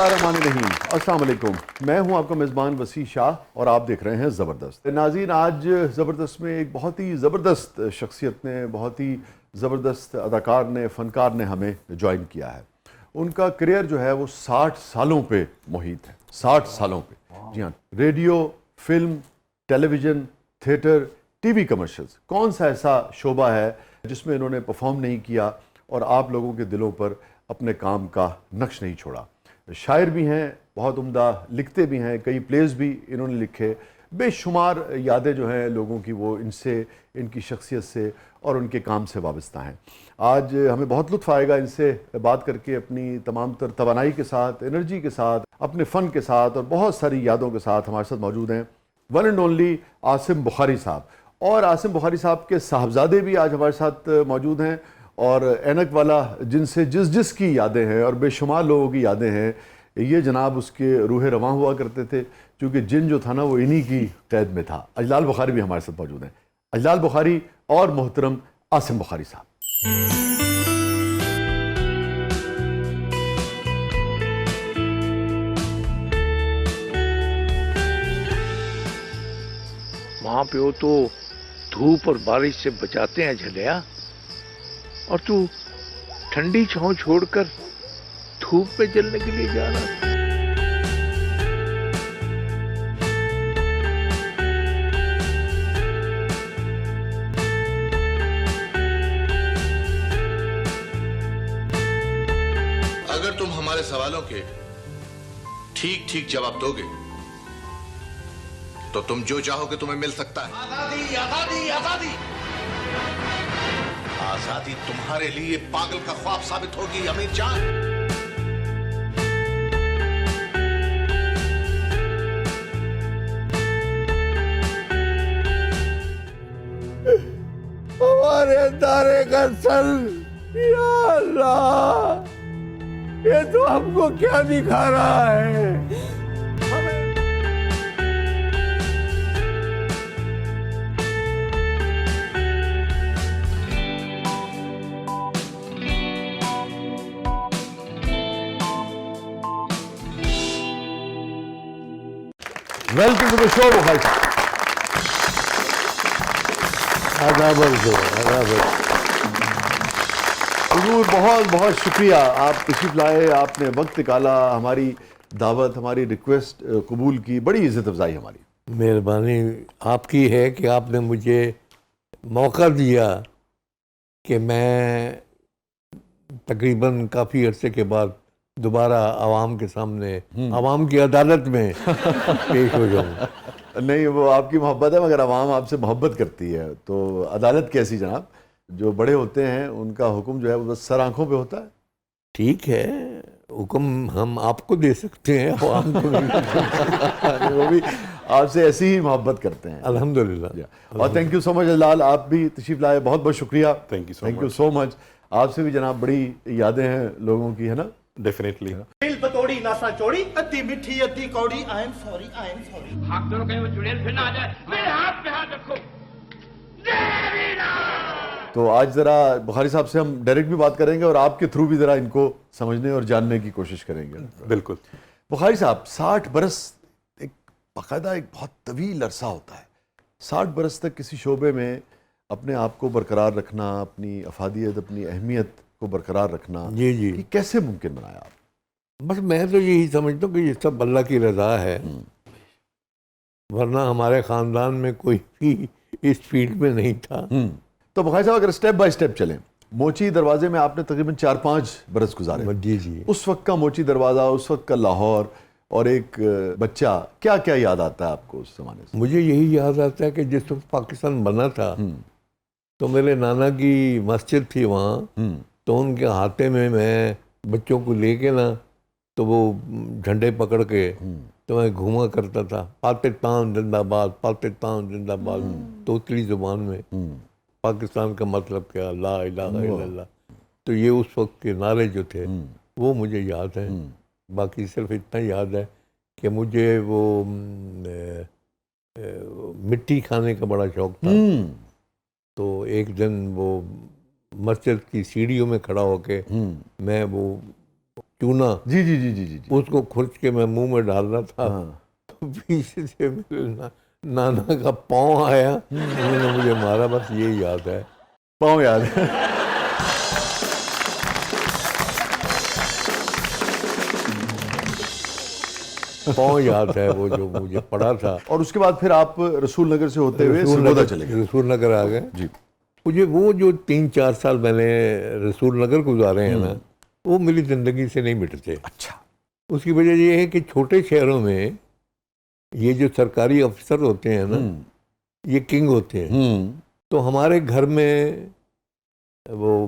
बिस्मिल्लाहिर्रहमानिर्रहीम। अस्सलाम वालेकुम। मैं हूं आपका मेज़बान वसी शाह और आप देख रहे हैं ज़बरदस्त। नाज़रीन, आज ज़बरदस्त में एक बहुत ही ज़बरदस्त शख्सियत ने, बहुत ही ज़बरदस्त अदाकार ने, फ़नकार ने हमें ज्वाइन किया है। उनका करियर जो है वो 60 सालों पे मुहित है, 60 सालों पे। जी हाँ, radio, film, television, theatre, TV commercials, कौन सा ऐसा शोबा है जिसमें इन्होंने परफॉर्म नहीं किया और आप लोगों के दिलों पर अपने काम का नक्श नहीं छोड़ा। शायर भी हैं, बहुत उम्दा लिखते भी हैं, कई प्लेस भी इन्होंने लिखे। बेशुमार यादें जो हैं लोगों की वो इनसे, इनकी शख्सियत से और उनके काम से वाबस्ता हैं। आज हमें बहुत लुत्फ़ आएगा इनसे बात करके, अपनी तमाम तर तवानाई के साथ, एनर्जी के साथ, अपने फ़न के साथ और बहुत सारी यादों के साथ हमारे साथ मौजूद हैं one and only Asim Bukhari साहब। और आसिम बुखारी साहब के साहबजादे भी आज हमारे साथ मौजूद हैं और ऐनक वाला जिनसे जिस की यादें हैं और बेशुमार लोगों की यादें हैं, ये जनाब उसके रूह रवां हुआ करते थे, क्योंकि जिन जो था ना वो इन्हीं की कैद में था। अजलाल बुखारी भी हमारे साथ मौजूद हैं। अजलाल बुखारी और मोहतरम आसिम बुखारी साहब। वहां पे वो तो धूप और बारिश से बचाते हैं झलिया, और तू ठंडी छांव छोड़कर धूप में जलने के लिए जा रहा था। अगर तुम हमारे सवालों के ठीक ठीक जवाब दोगे तो तुम जो चाहोगे तुम्हें मिल सकता है। आजादी आजादी आजादी आजादी तुम्हारे लिए पागल का ख्वाब साबित होगी अमीर जान। हमारे तारे का सल, या अल्लाह, ये तो हमको क्या दिखा रहा है? Welcome to the show Bukhari साहब। हुजूर, बहुत बहुत शुक्रिया, आप तशरीफ लाए, आपने वक्त निकाला, हमारी दावत, हमारी रिक्वेस्ट कबूल की, बड़ी इज़्ज़त अफजाई हमारी। मेहरबानी आपकी है कि आपने मुझे मौका दिया कि मैं तकरीबन काफ़ी अरसे के बाद दोबारा आवाम के सामने, आवाम की अदालत में पेश हो जाऊँ। नहीं, वो आपकी मोहब्बत है, मगर आवाम आपसे मोहब्बत करती है, तो अदालत कैसी जनाब? जो बड़े होते हैं उनका हुक्म जो है वो बस सर आंखों पे होता है। ठीक है, हुक्म हम आपको दे सकते हैं, आवाम को नहीं। वो भी आपसे ऐसी ही मोहब्बत करते हैं। अल्हम्दुलिल्लाह। और थैंक यू सो मच अजलाल, आप भी तशरीफ लाए, बहुत बहुत शुक्रिया। Thank you so much. आपसे भी जनाब बड़ी यादें हैं लोगों की, है ना? डेफिनेटली। दिल बतोड़ी नसा चोड़ी, अद्धी मिठी अद्धी कौड़ी। I am sorry, I am sorry. हाथ दोनों कहीं वो चुड़ैल फिर ना आ जाए। मेरे हाथ पे हाथ रखो। तो आज ज़रा बुखारी साहब से हम डायरेक्ट भी बात करेंगे और आपके थ्रू भी ज़रा इनको समझने और जानने की कोशिश करेंगे। बिल्कुल। बुखारी साहब, 60 बरस एक बाकायदा एक बहुत तवील अरसा होता है। 60 बरस तक किसी शोबे में अपने आप को बरकरार रखना, अपनी अफादियत, अपनी अहमियत को बरकरार रखना, जी जी, ये कैसे मुमकिन बनाया आप? बस मैं तो यही समझता हूँ कि ये सब अल्लाह की रज़ा है, वरना हमारे ख़ानदान में कोई भी इस फील्ड में नहीं था। तो बुखारी साहब, अगर स्टेप बाय स्टेप चलें, मोची दरवाजे में आपने तकरीबन 4-5 बरस गुजारे। जी जी, उस वक्त का मोची दरवाज़ा, उस वक्त का लाहौर और एक बच्चा, क्या क्या याद आता है आपको उस ज़माने से? मुझे यही याद आता है कि जिस वक्त पाकिस्तान बना था तो मेरे नाना की मस्जिद थी वहाँ, तो उनके हाथे में मैं बच्चों को लेके ना, तो वो झंडे पकड़ के तो मैं घूमा करता था, पाकिस्तान जिंदाबाद, पाकिस्तान जिंदाबाद, तोतली जुबान में। पाकिस्तान का मतलब क्या, ला इलाहा इल्लल्लाह। तो ये उस वक्त के नारे जो थे वो मुझे याद है। बाकी सिर्फ इतना याद है कि मुझे वो मिट्टी खाने का बड़ा शौक था। तो एक दिन वो मस्जिद की सीढ़ियों में खड़ा होके मैं वो चूना, जी जी जी जी जी जी। उसको खुर्च के मैं मुंह में डाल रहा था, हाँ। तो पीछे से मेरे नाना का पाँव आया, उन्होंने मुझे मारा, बस यही याद है। पाँव याद है। पाँव याद है वो जो मुझे पड़ा था। और उसके बाद फिर आप रसूल नगर से होते हुए सरगोदा चले गए। रसूल नगर आ गए जी। मुझे वो जो 3-4 साल मैंने रसूल नगर गुजारे हैं ना, वो मेरी ज़िंदगी से नहीं मिटते। अच्छा। उसकी वजह ये है कि छोटे शहरों में ये जो सरकारी अफसर होते हैं ना, ये किंग होते हैं। तो हमारे घर में वो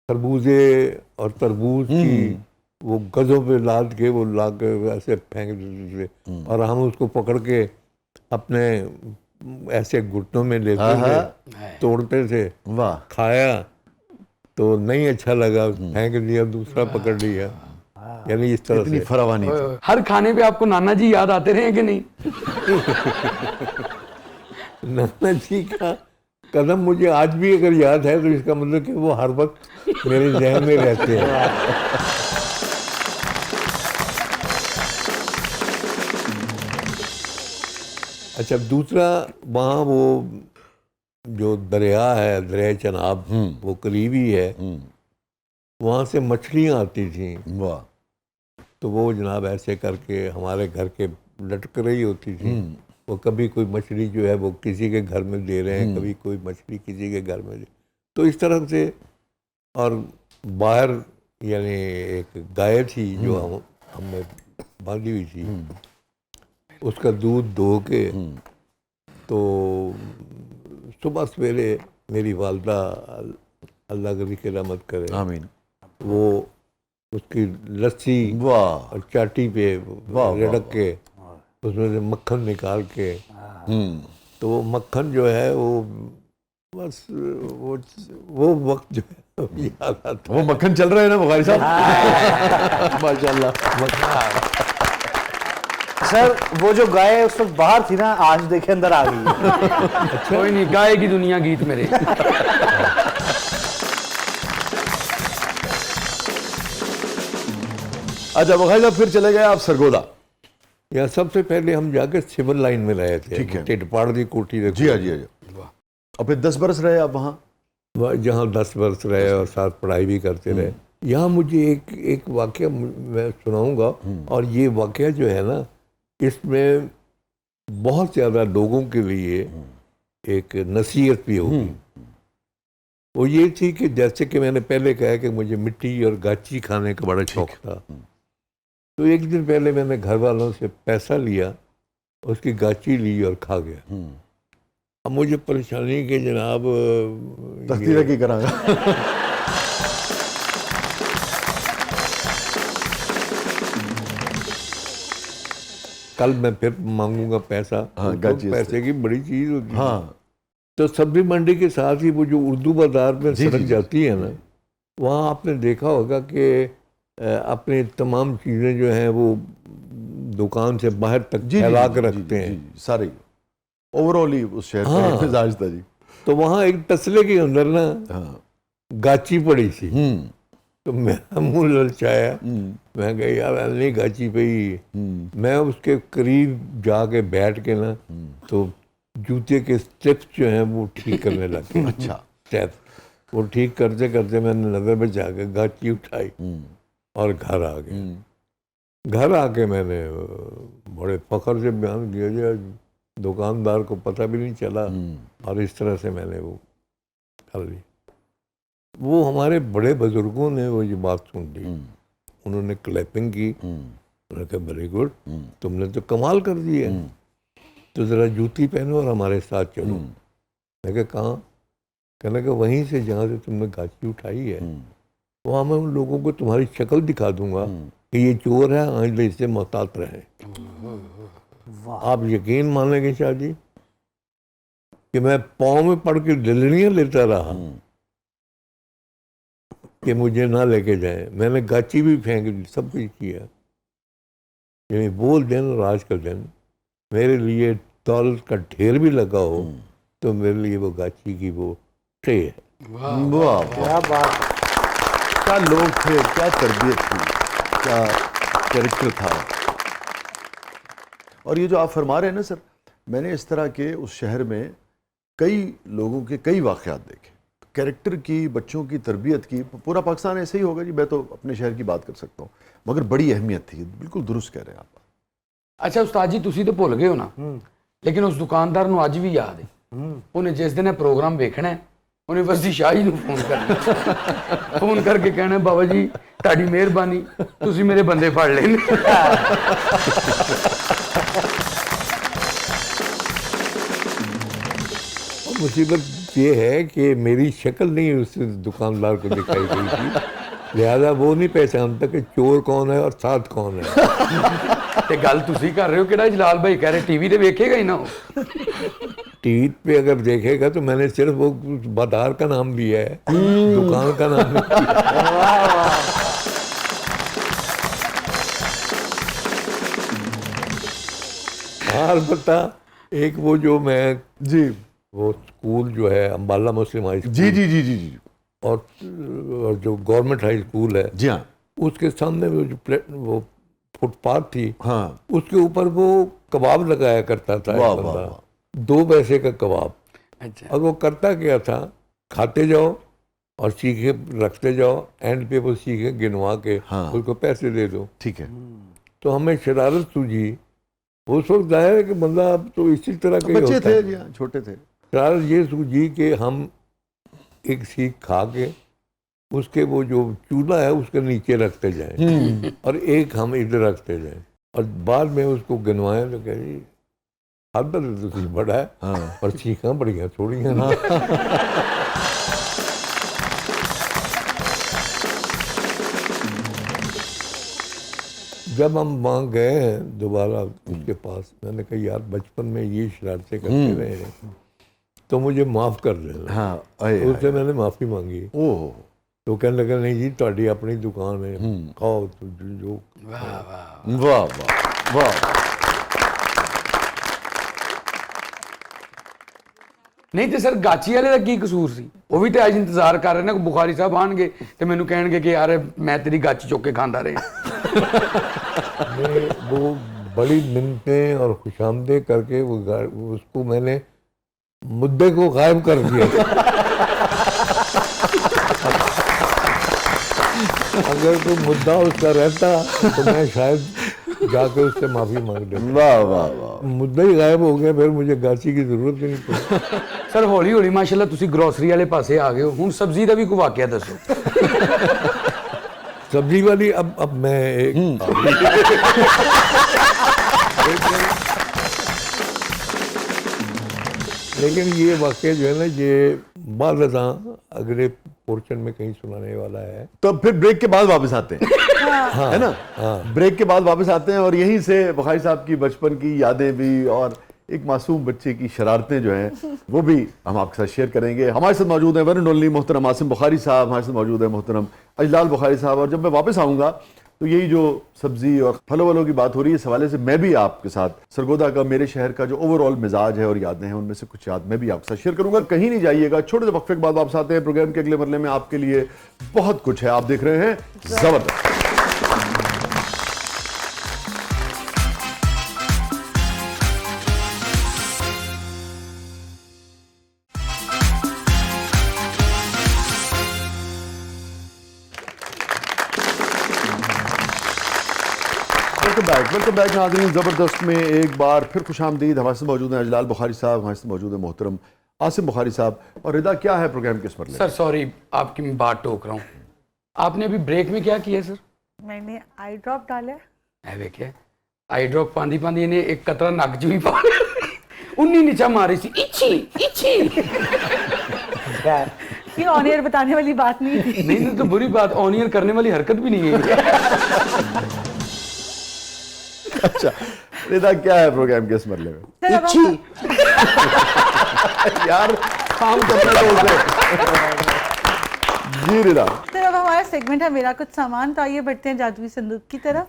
खरबूजे और तरबूज की वो गज़ों पे लाद के वो ला के ऐसे फेंक देते थे, और हम उसको पकड़ के अपने ऐसे घुटनों में लेते थे, तोड़ते थे, वाह। खाया तो नहीं अच्छा लगा, फेंक दिया, दूसरा पकड़ लिया, यानी इस तरह इतनी से। फरावानी थी। हर खाने पे आपको नाना जी याद आते रहे कि नहीं? नाना जी का कदम मुझे आज भी अगर याद है तो इसका मतलब कि वो हर वक्त मेरे जहन में रहते हैं। अच्छा, दूसरा वहाँ वो जो दरिया है, दरिया चनाब, वो करीबी है, वहाँ से मछलियाँ आती थी। वाह। तो वो जनाब ऐसे करके हमारे घर के लटक रही होती थी। वो कभी कोई मछली जो है वो किसी के घर में दे रहे हैं, कभी कोई मछली किसी के घर में दे, तो इस तरह से। और बाहर यानी एक गाय थी जो हमने बांधी हुई थी, उसका दूध दो के तो सुबह सवेरे मेरी वालदा, अल्लाह कभी की रहमत करे, आमीन, वो उसकी लस्सी वाह, और चाटी पे वाह, रड़क के उसमें से मक्खन निकाल के, तो वो मक्खन जो है वो बस वो वक्त जो है याद आता। वो मक्खन चल रहा है ना बुखारी साहब? माशाल्लाह। सर वो जो गाय उस वक्त बाहर थी ना, आज देखे अंदर आ गई है। कोई नहीं, गाय की दुनिया गीत मेरे। अच्छा बुखारी साहब, फिर चले गए आप सरगोदा। या सबसे पहले हम जाके सिविल लाइन में रहे थे, ठीक है। टिटपाड़ की कोठी देखो। जी हाँ जी हाँ। और फिर 10 बरस रहे आप वहाँ? जहाँ 10 वर्ष रहे और साथ पढ़ाई भी करते रहे। यहाँ मुझे एक वाकया मैं सुनाऊंगा, और ये वाकया जो है ना, इसमें बहुत ज़्यादा लोगों के लिए एक नसीहत भी होगी। वो ये थी कि जैसे कि मैंने पहले कहा कि मुझे मिट्टी और गाची खाने का बड़ा शौक था, तो एक दिन पहले मैंने घर वालों से पैसा लिया, उसकी गाची ली और खा गया। अब मुझे परेशानी के जनाब तख्तीरा की करांगा। कल मैं फिर मांगूंगा पैसा। हाँ, तो गाची पैसे की बड़ी चीज होती है। हाँ। तो सब्जी मंडी के साथ ही वो जो उर्दू बाजार में जी, सड़क जी, जी। जाती है ना, वहाँ आपने देखा होगा कि अपने तमाम चीज़ें जो हैं वो दुकान से बाहर तक फैला कर रखते हैं। सारे ओवरऑल ही उस शहर का एक मिजाज था जी। तो वहाँ एक तसले के अंदर ना हाँ। गाची पड़ी थी, तो मेरा मुंह ललचाया। मैं कहा यार नहीं गाची पे ही। मैं उसके करीब जाके बैठ के ना, तो जूते के स्टेप्स जो हैं वो ठीक करने लगे। अच्छा। स्टेप्स वो ठीक करते करते मैंने नज़र में जाके गाची उठाई और घर आ गए। घर आके मैंने बड़े फख्र से बयान किया जो दुकानदार को पता भी नहीं चला, और इस तरह से मैंने वो कर ली। वो हमारे बड़े बुजुर्गों ने वो ये बात सुन ली, उन्होंने क्लैपिंग की, उन्होंने कहा वेरी गुड, तुमने तो कमाल कर दिया, तो ज़रा जूती पहनो और हमारे साथ चलो। मैं कहा कहाँ? कहने का वहीं से जहाँ से तुमने गाची उठाई है, वहाँ मैं उन लोगों को तुम्हारी शक्ल दिखा दूंगा कि ये चोर है, आइंदा इससे मोहतात रहे। आप यकीन मानेंगे शाह जी कि मैं पाँव में पड़ के दलनियाँ लेता रहा कि मुझे ना लेके जाए। मैंने गाची भी फेंक दी, सब कुछ किया। यानी वो दिन और आज का दिन मेरे लिए दौलत का ढेर भी लगा हो तो मेरे लिए वो गाची की वो ट्रे है। वाह, क्या बात है। क्या लोग थे, क्या तरबियत थी, क्या कैरेक्टर था। और ये जो आप फरमा रहे हैं ना सर, मैंने इस तरह के उस शहर में कई लोगों के कई वाक़यात देखे, कैरेक्टर की, बच्चों की तरबियत की। पूरा पाकिस्तान ऐसे ही होगा जी, मैं तो अपने शहर की बात कर सकता हूँ, मगर बड़ी अहमियत थी। बिल्कुल दुरुस्त कह रहे हैं आप। ਅੱਛਾ ਉਸਤਾਦ ਜੀ ਤੁਸੀਂ ਤਾਂ ਭੁੱਲ ਗਏ ਹੋ ਨਾ, ਲੇਕਿਨ ਉਸ ਦੁਕਾਨਦਾਰ ਨੂੰ ਅੱਜ ਵੀ ਯਾਦ ਹੈ। ਉਹਨੇ ਜਿਸ ਦਿਨ ਇਹ ਪ੍ਰੋਗਰਾਮ ਵੇਖਣਾ ਹੈ, ਉਹਨੇ ਵਸੀ ਸ਼ਾਹੀ ਨੂੰ ਫੋਨ ਕਰਨਾ, ਫੋਨ ਕਰਕੇ ਕਹਿਣਾ ਬਾਬਾ ਜੀ ਤੁਹਾਡੀ ਮਿਹਰਬਾਨੀ, ਤੁਸੀਂ ਮੇਰੇ ਬੰਦੇ ਫੜ ਲਏ ਨੇ। मुसीबत ये है कि मेरी शक्ल नहीं उस दुकानदार को दिखाई गई थी, लिहाजा वो नहीं पहचानता कि चोर कौन है और साथ कौन है। ਤੇ ਗੱਲ ਤੁਸੀਂ ਕਰ ਰਹੇ ਹੋ, ਕਿਹੜਾ ਜਲਾਲ ਭਾਈ ਕਹਿ ਰਹੇ ਟੀਵੀ ਤੇ ਵੇਖੇਗਾ ਹੀ ਨਾ ਉਹ। टीवी पे अगर देखेगा तो मैंने सिर्फ वो बाजार का नाम दिया है, दुकान का नाम नहीं दिया। हाँ, अलबत्ता एक वो जो मैं जी वो स्कूल जो है अम्बाला मुस्लिम हाई स्कूल, जी जी जी जी जी और जो गवर्नमेंट हाई स्कूल है, जी हाँ उसके सामने वो जो वो फुटपाथ थी, हाँ। उसके ऊपर वो कबाब लगाया करता था एक वाह, बंदा, वाह, वाह। 2 पैसे का कबाब। अच्छा, और वो करता क्या था, खाते जाओ और सीखे रखते जाओ, एंड पे वो सीखे गिनवा के हाँ। उसको पैसे दे दो। ठीक है। तो हमें शरारत सूझी उस वक्त, जाहिर है कि बंदा अब तो इसी तरह के ही बच्चे होता थे है। जी हाँ, छोटे थे। शरारत ये सूझी कि हम एक सीख खा के उसके वो जो चूल्हा है उसके नीचे रखते जाएं और एक हम इधर रखते जाएं, और बाद में उसको गिनवाएं तो कह रही हद तो कुछ बड़ा है, हाँ। और चीखा बढ़िया थोड़ियाँ। जब हम वहाँ गए हैं दोबारा उसके पास, मैंने कहा यार बचपन में ये शरारतें करते रहे हैं, तो मुझे माफ़ कर देना। हाँ आए, उससे मैंने माफ़ी मांगी, ओह तो कहने लगा नहीं जी ਤੁਹਾਡੀ अपनी दुकान है, खाओ तो जो। वाह वाह। वाह वाह वाह। ਨਹੀਂ ਤੇ ਸਰ ਗਾਚੀ ਵਾਲੇ ਦਾ ਕੀ ਕਸੂਰ ਸੀ? ਉਹ ਵੀ ਤੇ ਅੱਜ ਇੰਤਜ਼ਾਰ ਕਰ ਰਹੇ ਨੇ ਕਿ ਬੁਖਾਰੀ ਸਾਹਿਬ ਆਣਗੇ ਤੇ ਮੈਨੂੰ ਕਹਿਣਗੇ ਕਿ ਯਾਰ ਮੈਂ ਤੇਰੀ ਗਾਚੀ ਚੁੱਕ ਕੇ ਖਾਂਦਾ ਰਿਹਾ। वो बड़ी मिन्नतें और खुशामदें करके उसको मैंने मुद्दे को गायब कर दिया। अगर कोई मुद्दा उसका रहता तो मैं शायद जाके उससे माफी मांग लेता। वाह वाह वाह। मुद्दा ही गायब हो गया, फिर मुझे गाची की जरूरत ही नहीं पड़ी। ਸਰ ਹੌਲੀ ਹੌਲੀ ਮਾਸ਼ਾਅੱਲਾ ਤੁਸੀਂ ਗਰੋਸਰੀ ਵਾਲੇ ਪਾਸੇ ਆ ਗਏ ਹੋ, ਹੁਣ ਸਬਜ਼ੀ ਦਾ ਵੀ ਕੋਈ ਵਾਕਿਆ ਦੱਸੋ। सब्जी वाली अब मैं एक लेकिन ये वाक्य जो है ना, ये बाद अगले पोर्शन में कहीं सुनाने वाला है। तो फिर ब्रेक के बाद वापस आते हैं, है ना? ब्रेक के बाद वापस आते हैं और यहीं से बुखारी साहब की बचपन की यादें भी और एक मासूम बच्चे की शरारतें जो हैं वो भी हम आपके साथ शेयर करेंगे। हमारे साथ मौजूद हैं वन एंड ओनली मोहतरम आसिम बुखारी साहब, हमारे साथ मौजूद है मोहतरम अजलाल बुखारी साहब। और जब मैं वापस आऊँगा तो यही जो सब्जी और फलों वलों की बात हो रही है, इस हवाले से मैं भी आपके साथ सरगोदा का, मेरे शहर का जो ओवरऑल मिजाज है और यादें हैं, उनमें से कुछ याद मैं भी आपके साथ शेयर करूंगा। कहीं नहीं जाइएगा, छोटे से वक्फे के बाद वापस आते हैं। प्रोग्राम के अगले मरले में आपके लिए बहुत कुछ है। आप देख रहे हैं जबरदस्त। वेलकम बैक नाज़रीन। ज़बरदस्त में एक बार फिर खुशामदीद। हमारे साथ मौजूद हैं अजलाल बुखारी साहब, हमारे साथ मौजूद है मोहतरम आसिम बुखारी साहब। और रिदा, क्या है प्रोग्राम के इस मरले? सर सॉरी आपकी मैं बात टोक रहा हूँ, आपने अभी ब्रेक में क्या किया सर? मैंने आई ड्रॉप डाला ऐ वेखे आई ड्रॉप पांदी पांदी ने एक कतरा नक च भी पा उन्नी नीचा मारी सी इच्छी इच्छी। ये ऑन एयर बताने वाली बात नहीं थी। नहीं तो बुरी बात, ऑन एयर करने वाली हरकत भी नहीं है। अच्छा रिदा, क्या है प्रोग्राम के इस मरले में? सर, अब हम- यार काम करना तो उसे। जी रिदा। सर अब हमारा सेगमेंट है मेरा कुछ सामान, तो आइए बढ़ते हैं जादुई संदूक की तरफ।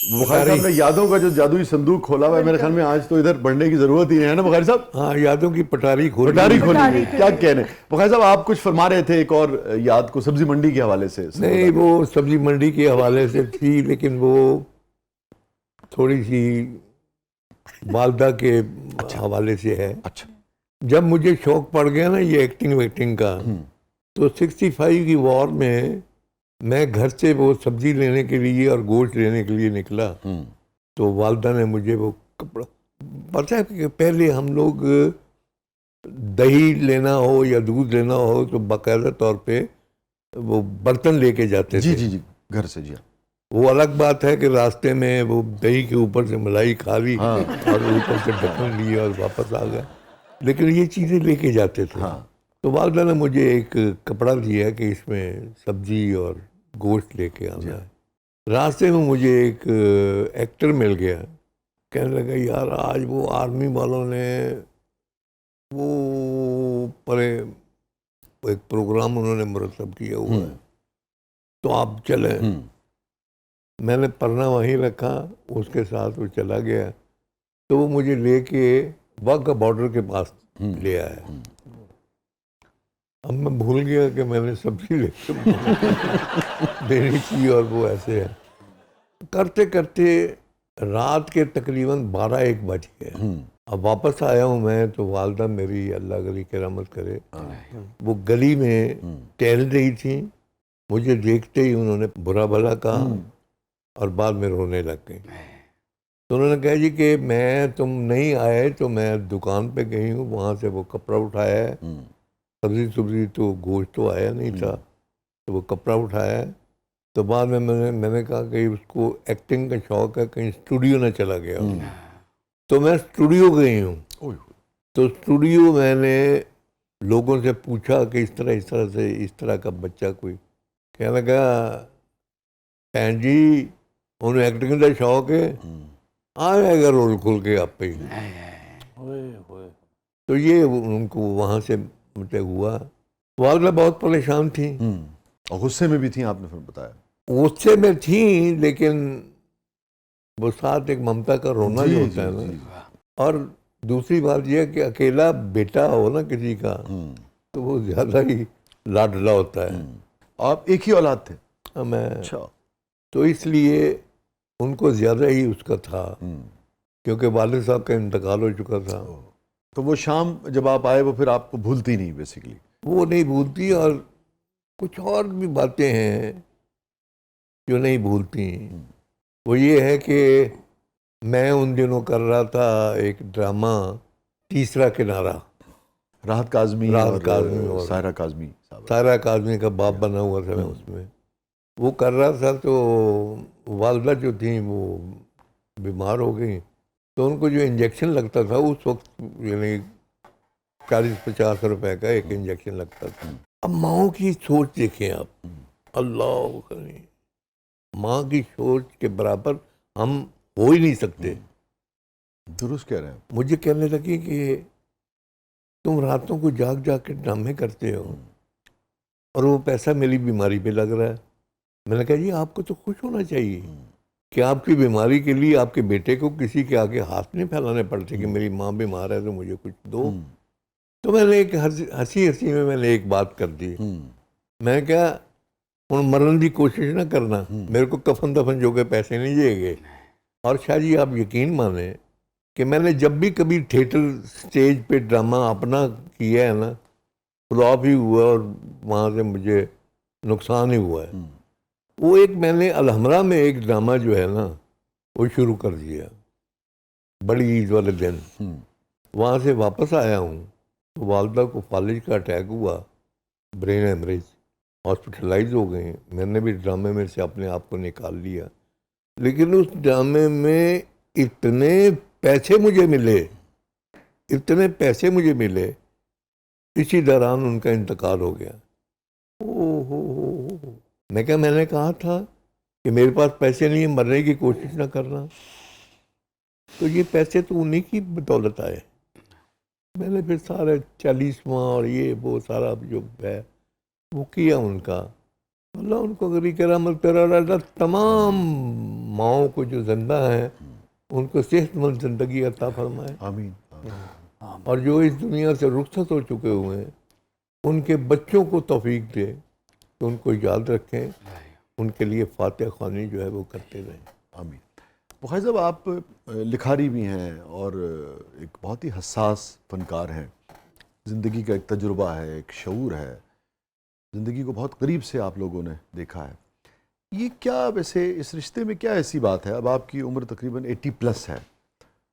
बुखारी साहब ने यादों का जो जादुई संदूक खोला हुआ है, मेरे ख्याल में आज तो इधर बढ़ने की जरूरत ही नहीं है ना बुखारी साहब? हाँ, यादों की पटारी खोली पटारी खोली हुई, क्या कहने। बुखारी साहब आप कुछ फरमा रहे थे एक और याद को सब्जी मंडी के हवाले से। नहीं, वो सब्जी मंडी के हवाले से थी, लेकिन वो थोड़ी सी वालदा के हवाले से है। अच्छा। जब मुझे शौक पड़ गया ना ये एक्टिंग वेक्टिंग का, तो 65 की वॉर में मैं घर से वो सब्जी लेने के लिए और गोश्त लेने के लिए निकला, तो वालदा ने मुझे वो कपड़ा, पता है कि पहले हम लोग दही लेना हो या दूध लेना हो तो बाकायदा तौर पे वो बर्तन लेके जाते जी थे। जी जी, घर से। जी वो अलग बात है कि रास्ते में वो दही के ऊपर से मलाई खा ली और ऊपर से ढक्कन लिए और वापस आ गए, लेकिन ये चीज़ें लेके जाते थे। तो वालदा ने मुझे एक कपड़ा दिया कि इसमें सब्जी और गोश्त लेके आना है। रास्ते में मुझे एक एक्टर मिल गया, कहने लगा यार आज वो आर्मी वालों ने वो परे एक प्रोग्राम उन्होंने मुरतब किया हुआ है, तो आप चले। मैंने पन्ना वहीं रखा, उसके साथ वो चला गया, तो वो मुझे लेके वाघा बॉर्डर के पास ले आया। अब मैं भूल गया कि मैंने सब्जी लेके देनी थी, और वो ऐसे है। करते करते रात के तकरीबन 12-1 बज गए। अब वापस आया हूँ मैं, तो वालदा मेरी, अल्लाह गली की रहमत करे, वो गली में टहल रही थी। मुझे देखते ही उन्होंने बुरा भला कहा और बाद में रोने लग गई। तो उन्होंने कहा जी कि तुम नहीं आए तो मैं दुकान पे गई हूँ, वहाँ से वो कपड़ा उठाया है, सब्जी तो गोश्त तो आया नहीं था, तो वो कपड़ा उठाया है। तो बाद में मैंने कहा कि उसको एक्टिंग का शौक है, कहीं स्टूडियो ना चला गया हो। तो मैं स्टूडियो गई हूँ। तो स्टूडियो मैंने लोगों से पूछा कि इस तरह का बच्चा कोई, कहने लगा भैन जी उन्हें एक्टिंग का शौक है, आ जाएगा रोल खोल के आप पे ही। तो ये उनको वहाँ से मुझे हुआ। वालदा बहुत परेशान थी और गुस्से में भी थी, आपने फिर बताया। गुस्से में थी, लेकिन वो साथ एक ममता का रोना जो होता है ना। और दूसरी बात यह कि अकेला बेटा हो ना किसी का, तो वो ज्यादा ही लाडला होता है। आप एक ही औलाद थे? मैं। अच्छा। तो इसलिए उनको ज्यादा ही उसका था, क्योंकि वालिद साहब का इंतकाल हो चुका था। तो वो शाम जब आप आए, वो फिर आपको भूलती नहीं बेसिकली? वो नहीं भूलती, और कुछ और भी बातें हैं जो नहीं भूलती। वो ये है कि मैं उन दिनों कर रहा था एक ड्रामा, तीसरा किनारा, राहत काज़मी और सायरा काज़मी साहब। सायरा काज़मी का बाप बना हुआ था मैं उसमें, वो कर रहा था। तो वालदा जो थी वो बीमार हो गई, तो उनको जो इंजेक्शन लगता था उस वक्त, यानी 40-50 रुपए का एक इंजेक्शन लगता था। अब माओ की सोच देखें आप, अल्लाह करे, माँ की सोच के बराबर हम हो ही नहीं सकते। दुरुस्त कह रहे हैं। मुझे कहने लगी कि तुम रातों को जाग जाग के ड्रामे करते हो और वो पैसा मेरी बीमारी पे लग रहा है। मैंने कहा जी आपको तो खुश होना चाहिए कि आपकी बीमारी के लिए आपके बेटे को किसी के आगे हाथ नहीं फैलाने पड़ते कि मेरी माँ बीमार है तो मुझे कुछ दो। तो मैंने एक हंसी हंसी में मैंने एक बात कर दी। मैं क्या हूँ मरन की कोशिश ना करना, मेरे को कफन दफन जो के पैसे नहीं दिए। और शाह जी आप यकीन माने कि मैंने जब भी कभी थिएटर स्टेज पे ड्रामा अपना किया है ना, फ्लॉप ही हुआ और वहाँ से मुझे नुकसान ही हुआ है। वो एक मैंने अलहमरा में एक ड्रामा जो है ना वो शुरू कर दिया बड़ी ईद वाले दिन। वहाँ से वापस आया हूँ तो वालदा को फालिज का अटैक हुआ, ब्रेन हेमरेज, हॉस्पिटलाइज हो गए। मैंने भी ड्रामे में से अपने आप को निकाल लिया, लेकिन उस ड्रामे में इतने पैसे मुझे मिले, इसी दौरान उनका इंतकाल हो गया। ओहो, मैंने कहा था कि मेरे पास पैसे नहीं है, मरने की कोशिश ना करना। तो ये पैसे तो उन्हीं की बदौलत आए। मैंने फिर सारे 40वां और ये वो सारा जो है वो किया उनका। अल्लाह उनको गरी करामत करा, तमाम माओं को जो जिंदा हैं उनको सेहतमंद ज़िंदगी अता फरमाए। आमीन। और जो इस दुनिया से रुखसत हो चुके हुए हैं उनके बच्चों को तौफीक दे कि उनको याद रखें, उनके लिए फातिहा ख़्वानी जो है वो करते रहें। आमीन। बुखारी साहब, आप लिखारी भी हैं और एक बहुत ही हसास फ़नकार हैं। ज़िंदगी का एक तजुर्बा है, एक शऊर है, ज़िंदगी को बहुत करीब से आप लोगों ने देखा है। ये क्या वैसे इस रिश्ते में क्या ऐसी बात है? अब आपकी उम्र तकरीबन 80+ है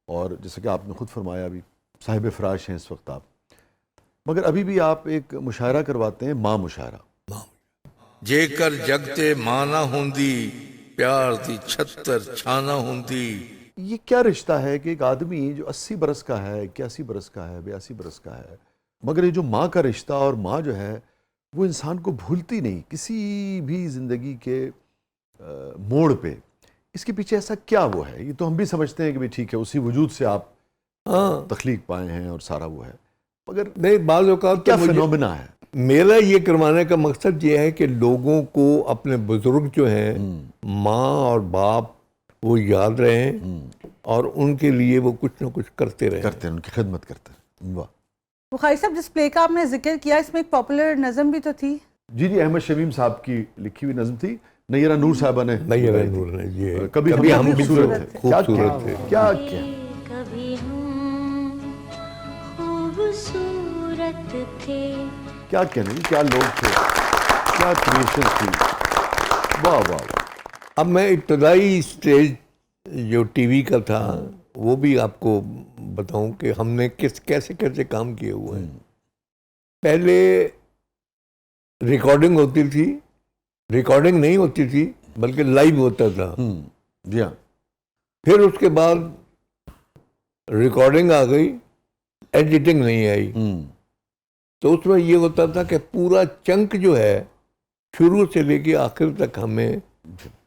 और जैसे कि आपने ख़ुद फरमाया अभी साहिब फ़राश हैं इस वक्त आप, मगर अभी भी आप एक मुशायरा करवाते हैं, माँ मुशायरा। जेकर जगते माना होंदी प्यार दी छत्तर छाना होंदी। ये क्या रिश्ता है कि एक आदमी जो 80 बरस का है, 81 बरस का है, 82 बरस का है, मगर ये जो माँ का रिश्ता, और माँ जो है वो इंसान को भूलती नहीं किसी भी ज़िंदगी के मोड़ पे। इसके पीछे ऐसा क्या वो है? ये तो हम भी समझते हैं कि भाई ठीक है, उसी वजूद से आप हाँ, तख्लीक पाए हैं और सारा वो है, मगर नहीं, बाज़ औक़ात क्या तो मुझे फिनोमेना है? मेरा ये करवाने का मकसद ये है कि लोगों को अपने बुजुर्ग जो हैं, माँ और बाप, वो याद रहें और उनके लिए वो कुछ ना कुछ करते रहें, उनकी खिदमत करते हैं। वाह। बुखारी साहब, जिस प्ले का आपने जिक्र किया इसमें एक पॉपुलर नज़म भी तो थी। जी जी, अहमद शमीम साहब की लिखी हुई नज़म थी, नैयरा नूर साहबा ने नहीं है नूर ने, ये कभी हम खूबसूरत थे। खूबसूरत थे। क्या कभी हम खूबसूरत थे। क्या कहने, क्या लोग थे, क्या क्रिएशन थी। वाह वाह वाह। अब मैं इब्तदाई स्टेज जो टीवी का था वो भी आपको बताऊं कि हमने कैसे कैसे काम किए हुए हैं। पहले रिकॉर्डिंग होती थी, रिकॉर्डिंग नहीं होती थी बल्कि लाइव होता था। जी हाँ। फिर उसके बाद रिकॉर्डिंग आ गई, एडिटिंग नहीं आई, तो उसमें ये होता था कि पूरा चंक जो है शुरू से लेके आखिर तक हमें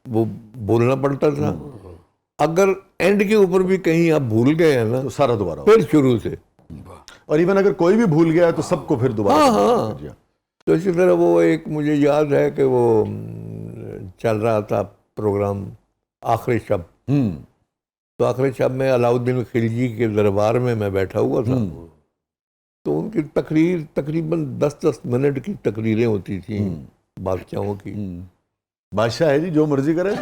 वो बोलना पड़ता था। अगर एंड के ऊपर भी कहीं आप भूल गए हैं ना तो सारा दोबारा फिर शुरू से, और इवन अगर कोई भी भूल गया तो सबको फिर दोबारा। हाँ। तो इसी तरह वो एक मुझे याद है कि वो चल रहा था प्रोग्राम आखिरी शब, तो आखिरी शब में अलाउद्दीन खिलजी के दरबार में मैं बैठा हुआ था, तो उनकी तकरीर तकरीबन 10-10 मिनट की तकरीरें होती थी बादशाहों की। बादशाह है जी, जो मर्जी करे।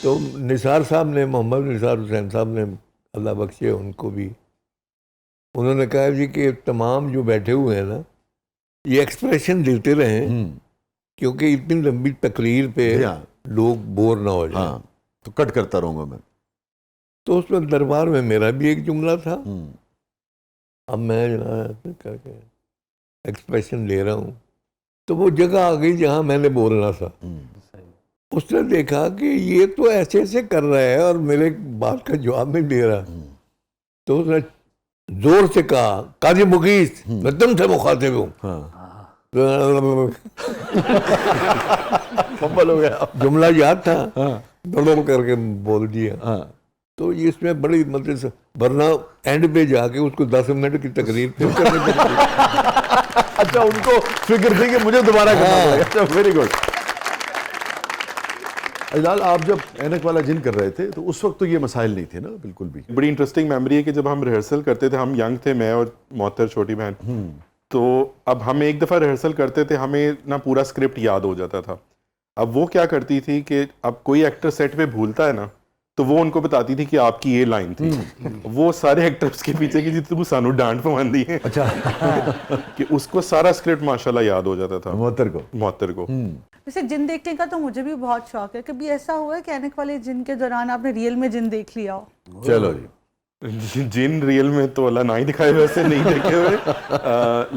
तो निसार साहब ने, मोहम्मद निसार हुसैन साहब ने, अल्लाह बख्शे उनको भी, उन्होंने कहा जी कि तमाम जो बैठे हुए हैं ना ये एक्सप्रेशन देते रहें क्योंकि इतनी लंबी तकरीर पे लोग बोर ना हो जाए। हाँ, तो कट करता रहूँगा मैं। तो उसमें दरबार में मेरा भी एक जुमला था। अब मैं करके एक्सप्रेशन ले रहा हूँ तो वो जगह आ गई जहाँ मैंने बोलना था। उसने देखा कि ये तो ऐसे ऐसे कर रहा है और मेरे बात का जवाब नहीं दे रहा, तो उसने जोर से कहा, काजी मुगीस, मैं तुमसे मुखातिब हूँ। फंबल हो गया। जुमला याद था, दड़ों करके बोल दिया। तो ये इसमें बड़ी मतलब से, वरना एंड पे जाके उसको 10 मिनट की तकरीर फिर करनी पड़ती। अच्छा, उनको फिक्र थी कि मुझे दोबारा करना पड़ेगा। अच्छा, वेरी गुड। अजलाल, आप जब ऐनक वाला जिन कर रहे थे तो उस वक्त तो ये मसाइल नहीं थे ना बिल्कुल भी? बड़ी इंटरेस्टिंग मेमोरी है कि जब हम रिहर्सल करते थे, हम यंग थे, मैं और मोहतर छोटी बहन, तो अब हम एक दफ़ा रिहर्सल करते थे, हमें ना पूरा स्क्रिप्ट याद हो जाता था। अब वो क्या करती थी कि अब कोई एक्टर सेट पे भूलता है ना, तो वो उनको बताती थी कि आपकी ये लाइन थी। वो सारे एक्टर्स के पीछे की तू सानू डांट पवांदी है। अच्छा। कि उसको सारा स्क्रिप्ट माशाल्लाह याद हो जाता था, मोहतर को। वैसे जिन देखने का तो मुझे भी बहुत शौक है। कभी ऐसा हुआ है कि ऐनक वाले जिन के दौरान आपने रियल में जिन देख लिया हो? चलो जी। जिन रियल में तो अल्लाह ना ही दिखाए, वैसे नहीं देखे हुए,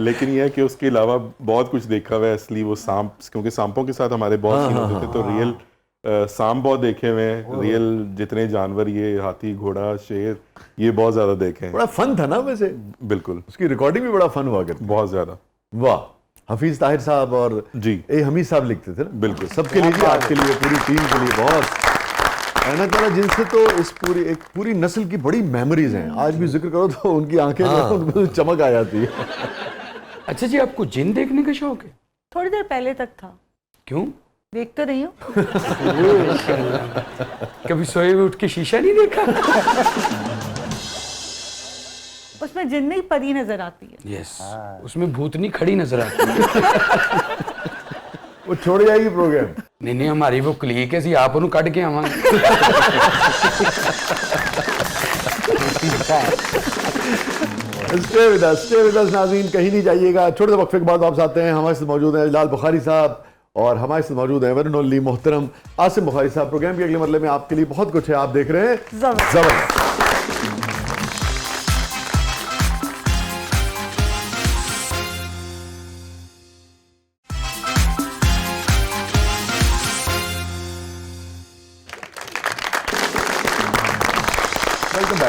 लेकिन यह है कि उसके अलावा बहुत कुछ देखा हुआ है। इसलिए वो सांप, क्योंकि सांपों के साथ हमारे बहुत सीन होते थे, तो रियल सांप बहुत देखे हुए हैं। रियल जितने जानवर, ये हाथी, घोड़ा, शेर, ये बहुत ज्यादा देखे हैं। बड़ा फन था ना वैसे? बिल्कुल, उसकी रिकॉर्डिंग भी बड़ा फन हुआ करती, बहुत ज्यादा। वाह। हफीज ताहिर साहब और जी ए हमीद साहब लिखते थे ना? बिल्कुल। सबके लिए, आपके लिए, पूरी टीम के लिए बहुत ऐनक वाला जिनसे तो इस पूरी नस्ल की बड़ी मेमोरीज हैं, आज भी जिक्र करो तो उनकी आंखें उनमें चमक आ जाती है। अच्छा जी, आपको जिन देखने का शौक है? थोड़ी देर पहले तक था। क्यों? देख तो रही हूँ। कभी सोए हुए उठ के शीशा नहीं देखा? उसमें जिन नहीं परी नजर आती है। यस, उसमें भूतनी खड़ी नजर आती है। वो छोड़ जाएगी प्रोग्राम। नहीं, हमारी वो क्लिक है सी, आप उन्होंने कट के आवांगे। स्टे विद अस नाज़रीन, कहीं नहीं जाइएगा। छोटे से वक्फे के बाद वापस आते हैं। हमारे साथ मौजूद हैं इजलाल बुखारी साहब और हमारे साथ मौजूद हैं वन एंड ओनली मोहतरम आसिम बुखारी साहब। प्रोग्राम के अगले मरले में आपके लिए बहुत कुछ है, आप देख रहे हैं जबरदस्त।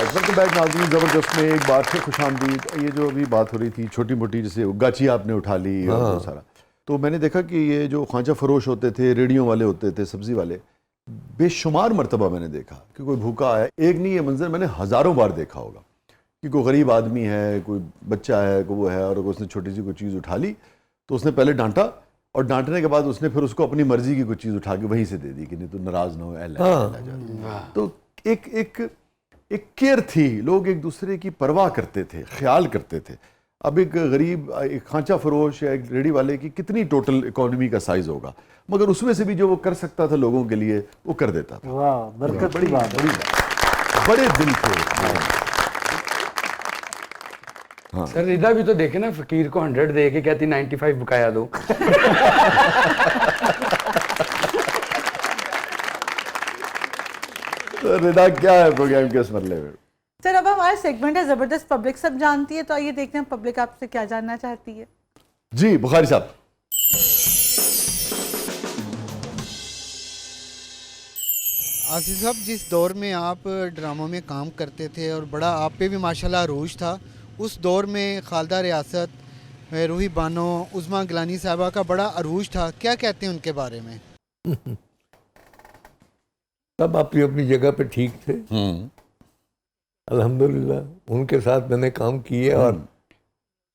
वेलकम बैक नाज़रीन, ज़बरदस्त में एक बार फिर खुशामदीद। ये जो अभी बात हो रही थी छोटी मोटी, जैसे गाची आपने उठा ली और बहुत सारा, तो मैंने देखा कि ये जो खांचा फरोश होते थे, रेडियो वाले होते थे, सब्ज़ी वाले, बेशुमार मरतबा मैंने देखा कि कोई भूखा है। एक नहीं, ये मंजर मैंने हज़ारों बार देखा होगा कि कोई गरीब आदमी है, कोई बच्चा है, कोई वो है, और उसने छोटी सी कोई चीज़ उठा ली तो उसने पहले डांटा, और डांटने के बाद उसने फिर उसको अपनी मर्जी की कोई चीज़ उठा के वहीं से दे दी कि नहीं तो नाराज़ ना हो। तो एक केयर थी, लोग एक दूसरे की परवाह करते थे, ख्याल करते थे। अब एक गरीब, एक खांचा फरोश या एक रेडी वाले की कितनी टोटल इकोनॉमी का साइज होगा, मगर उसमें से भी जो वो कर सकता था लोगों के लिए वो कर देता था। वाह, बरकत की बात, बड़ी बात, बड़े दिल थे। हाँ सर, रिदा भी तो देखे ना, फकीर को 100 दे के कहती 95 बकाया दो। तो रिदा क्या है प्रोग्राम के इस मरले में? सर, अब हमारा सेगमेंट है जबरदस्त पब्लिक सब जानती है, तो आइए देखते हैं पब्लिक आपसे क्या जानना चाहती है। जी बुखारी साहब। आसिफ साहब, जिस दौर में आप ड्रामों में काम करते थे और बड़ा आप पे भी माशाल्लाह अरूज था, उस दौर में खालदा रियासत, रूही बानो, उस्मा गिलानी साहबा का बड़ा अरूज था, क्या कहते हैं उनके बारे में? सब अपनी अपनी जगह पे ठीक थे। अल्हम्दुलिल्लाह उनके साथ मैंने काम किया, और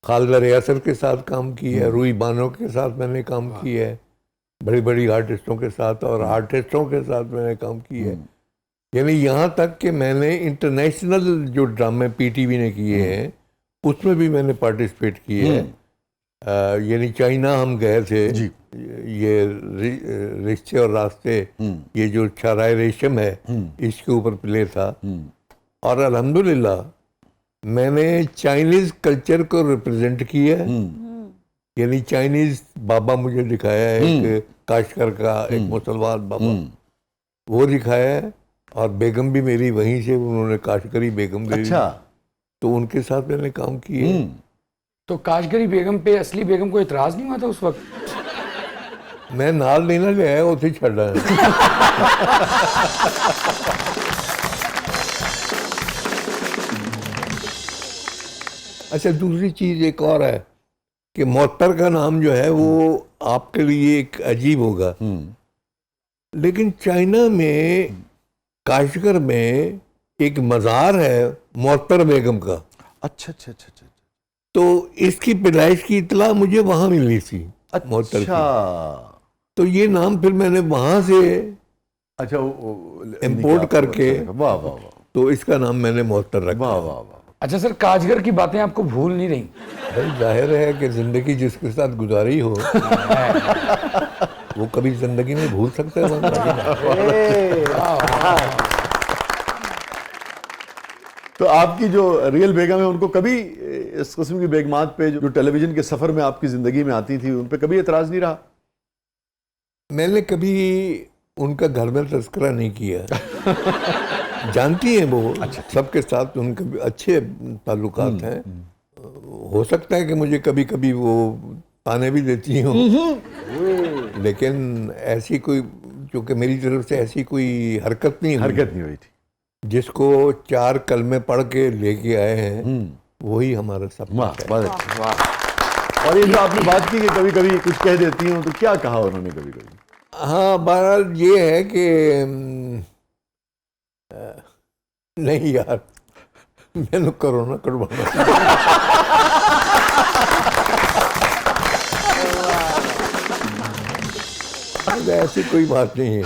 खालदा रियासत के साथ काम किया, रूही बानो के साथ मैंने काम किया है, बड़ी बड़ी आर्टिस्टों के साथ, और आर्टिस्टों के साथ मैंने काम किया है। यानी यहाँ तक कि मैंने इंटरनेशनल जो ड्रामे पीटीवी ने किए हैं उसमें भी मैंने पार्टिसिपेट किए हैं। यानी चाइना हम गए थे जी। ये रिश्ते और रास्ते, ये जो छराए रेशम है इसके ऊपर प्ले था, और अल्हम्दुलिल्लाह मैंने चाइनीज कल्चर को रिप्रेजेंट किया है। यानी चाइनीज बाबा मुझे दिखाया है, एक काशकर का, एक मुसलमान बाबा, वो दिखाया है, और बेगम भी मेरी वहीं से, उन्होंने काशकरी बेगम दे दी। अच्छा, तो उनके साथ मैंने काम किए। तो काशगरी बेगम पे असली बेगम को इतराज नहीं हुआ था उस वक्त? मैं नाल नहीं ना ले आया, उसे छड़ा है। अच्छा, दूसरी चीज एक और है कि मोहत्तर का नाम जो है वो आपके लिए एक अजीब होगा, लेकिन चाइना में काशगर में एक मज़ार है मोहत्तर बेगम का। अच्छा अच्छा अच्छा अच्छा। तो इसकी पैदाइश की इतला मुझे वहाँ मिली थी। अच्छा। तो ये नाम फिर मैंने वहाँ से अच्छा इम्पोर्ट करके, वाह वाह वाह, तो इसका नाम मैंने मोहत्तर रखा। वाह वाह वाह। अच्छा सर, काजगर की बातें आपको भूल नहीं रही? भाई जाहिर है कि जिंदगी जिसके साथ गुजारी हो वो कभी जिंदगी में भूल सकता है। तो आपकी जो रियल बेगम है उनको कभी इस किस्म की बेगमात पे जो टेलीविजन के सफर में आपकी जिंदगी में आती थी उन पे कभी एतराज नहीं रहा? मैंने कभी उनका घर में तस्करा नहीं किया। जानती हैं वो, अच्छा, सबके साथ उनके अच्छे ताल्लुकात हैं। हो सकता है कि मुझे कभी कभी वो ताने भी देती हूँ, लेकिन ऐसी कोई, जो कि मेरी तरफ से ऐसी कोई हरकत नहीं हुई थी। जिसको 4 कलमे पढ़ के लेके आए हैं वही हमारा सपना है। और ये जो आपने बात की कि कभी कभी कुछ कह देती हूँ, तो क्या कहा उन्होंने कभी कभी? हाँ, बहरहाल ये है कि नहीं यार, मैंने कोरोना कटवाना। ऐसी कोई बात नहीं है,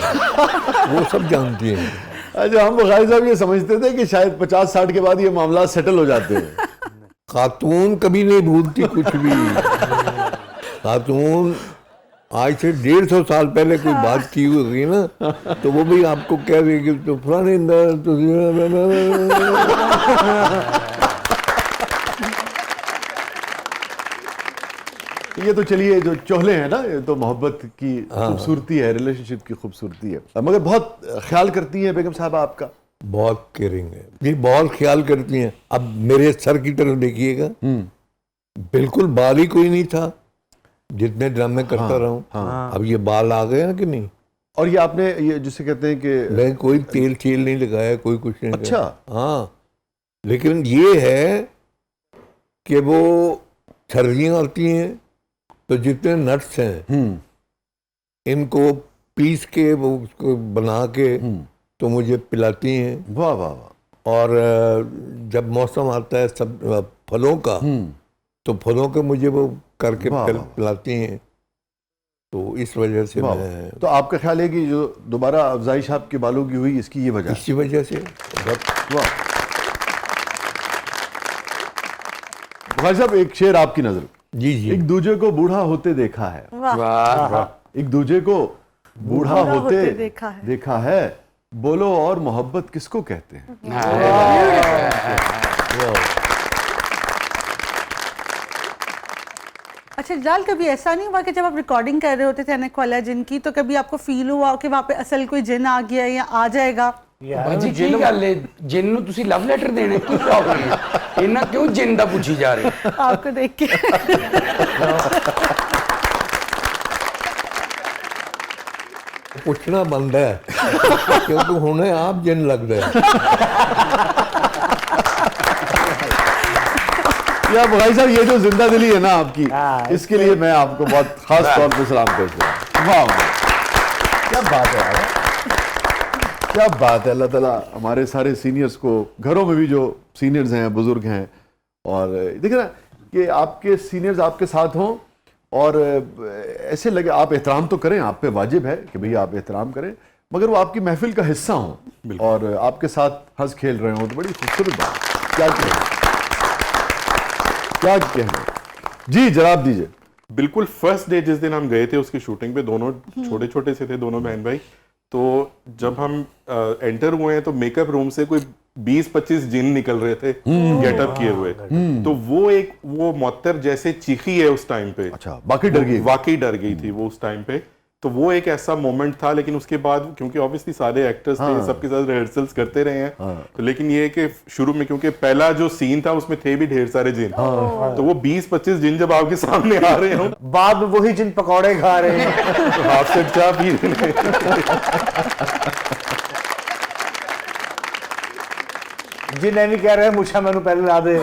वो सब जानती हैं। अच्छा, हम बुखारी साहब ये समझते थे कि शायद 50-60 के बाद ये मामला सेटल हो जाते हैं। खातून कभी नहीं भूलती कुछ भी। खातून आज से 150 साल पहले कोई बात की होगी ना, तो वो भी आपको कह देगी तो फलाने तो ये तो चलिए जो चोहले हैं ना, ये तो मोहब्बत की खूबसूरती है, रिलेशनशिप की खूबसूरती है। मगर बहुत ख्याल करती है बेगम साहबा आपका? बहुत केयरिंग है जी, बहुत ख्याल करती हैं। अब मेरे सर की तरफ देखिएगा, बिल्कुल बाल ही कोई नहीं था, जितने ड्रामे करता रहा हूँ। अब ये बाल आ गए हैं कि नहीं? और ये आपने ये जिसे कहते हैं कि मैं कोई तेल चेल नहीं लगाया, कोई कुछ नहीं। अच्छा। हाँ, लेकिन ये है कि वो सर्दियाँ आती हैं तो जितने नट्स हैं इनको पीस के वो उसको बना के तो मुझे पिलाती हैं। वाह वाह वाह। और जब मौसम आता है सब फलों का, तो फलों के मुझे वो करके पिलाती हैं। तो इस वजह से मैं, तो आपका ख्याल है कि जो दोबारा अफजाइश आपके बालों की हुई, इसकी ये वजह? इसी वजह से। वाह भाई साहब, एक शेर आपकी नजर। जी जी। एक दूजे को बूढ़ा होते देखा है। वाह। एक दूजे को बूढ़ा होते देखा है, बोलो और मोहब्बत किसको कहते हैं? अच्छा जलाल, कभी ऐसा नहीं हुआ कि जब आप रिकॉर्डिंग कर रहे होते थे अनक वाला जिन की, तो कभी आपको फील हुआ कि वहाँ पे असल कोई जिन आ गया या आ जाएगा? बाजी की गल है, जिन नूं तुसी लव लेटर देने की प्रॉब्लम है? इन्ना क्यों जिन दा पूछी जा रहे हो? आपको देख के पूछना बंद है क्योंकि हुणे आप जिन लग रहे। या भाई साहब, ये जो जिंदा दिली है ना आपकी, इसके लिए मैं आपको बहुत खास तौर पे सलाम करता हूँ। वाह वाह, क्या बात है यार, क्या बात है। अल्लाह ताला हमारे सारे सीनियर्स को, घरों में भी जो सीनियर्स हैं, बुजुर्ग हैं, और देखिए ना कि आपके सीनियर्स आपके साथ हों और ऐसे लगे, आप एहतराम तो करें, आप पे वाजिब है कि भैया आप एहतराम करें, मगर वो आपकी महफिल का हिस्सा हों और आपके साथ हंस खेल रहे हों, तो बड़ी खूबसूरत बात। क्या कहें, क्या कहना जी, जवाब दीजिए। बिल्कुल फर्स्ट डे जिस दिन हम गए थे उसकी शूटिंग पे, दोनों छोटे छोटे से थे, दोनों बहन भाई। तो जब हम एंटर हुए हैं तो मेकअप रूम से कोई 20-25 जिन निकल रहे थे गेटअप किए हुए। तो वो मुअत्तर जैसे चीखी है उस टाइम पे। अच्छा, वाकई डर गई थी वो उस टाइम पे। तो वो एक ऐसा मोमेंट था, लेकिन उसके बाद क्योंकि ऑब्वियसली सारे एक्टर्स थे, सबके साथ रिहर्सल्स करते रहे हैं, तो लेकिन ये कि शुरू में क्योंकि पहला जो सीन था उसमें थे भी ढेर सारे जिन, तो वो 20-25 जिन जब आपके सामने आ रहे हो, बाद में वही जिन पकौड़े खा रहे हैं, तो हाफ से चाह पी रहे हैं। जिन नहीं कह रहे मुझे मैंने पहले ला दे।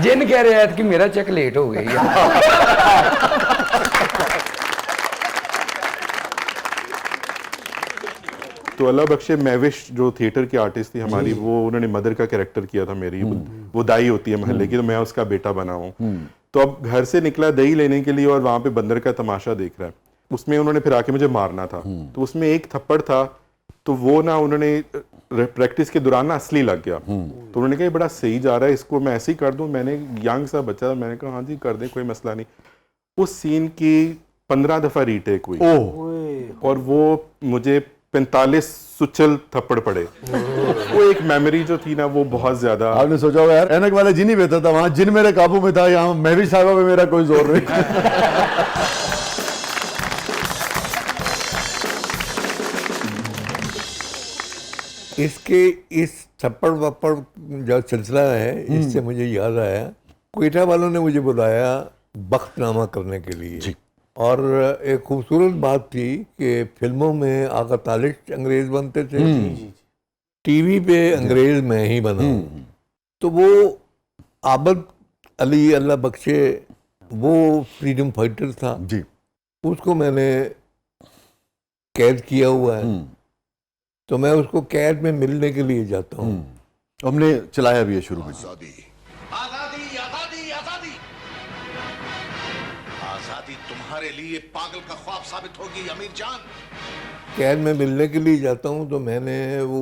जिन कह रहे हैं कि मेरा चेक लेट हो गई है। तो अल्लाह बख्शे महविश जो थिएटर की आर्टिस्ट थी हमारी, वो उन्होंने मदर का कैरेक्टर किया था मेरी, वो दाई होती है महल्ले की, तो मैं उसका बेटा बना हूँ। तो अब घर से निकला दही लेने के लिए और वहां पे बंदर का तमाशा देख रहा है, उसमें उन्होंने फिर आके मुझे मारना था। तो उसमें एक थप्पड़ था, तो वो ना उन्होंने प्रैक्टिस के दौरान ना असली लग गया। तो उन्होंने कहा बड़ा सही जा रहा है, इसको मैं ऐसे ही कर दूं। मैंने यंग सा बच्चा था, मैंने कहा हाँ जी कर दें, कोई मसला नहीं। उस सीन की 15 दफा रीटेक हुई और वो मुझे 45 सुचल थप्पड़ पड़े। वो एक मेमोरी जो थी ना, वो बहुत ज्यादा। आपने सोचा होगा यार, ऐनक वाला जिन ही बेहतर था, वहां जिन मेरे काबू में था, यहाँ महविश साहबा में मेरा कोई जोर नहीं। इसके इस थप्पड़ वप्पड़ जो सिलसिला है, इससे मुझे याद आया, क्वेटा वालों ने मुझे बुलाया बख्तनामा करने के लिए। और एक खूबसूरत बात थी कि फिल्मों में आका तालिश अंग्रेज बनते थे, टीवी पे अंग्रेज मैं ही बना हूँ। तो वो आबद अली अल्लाह बख्शे, वो फ्रीडम फाइटर था जी, उसको मैंने कैद किया हुआ है। तो मैं उसको कैद में मिलने के लिए जाता हूँ। हमने चलाया भी है शुरू में। आजादी आजादी आजादी आजादी आजादी तुम्हारे लिए पागल का ख्वाब साबित होगी अमीर जान। कैद में मिलने के लिए जाता हूँ तो मैंने वो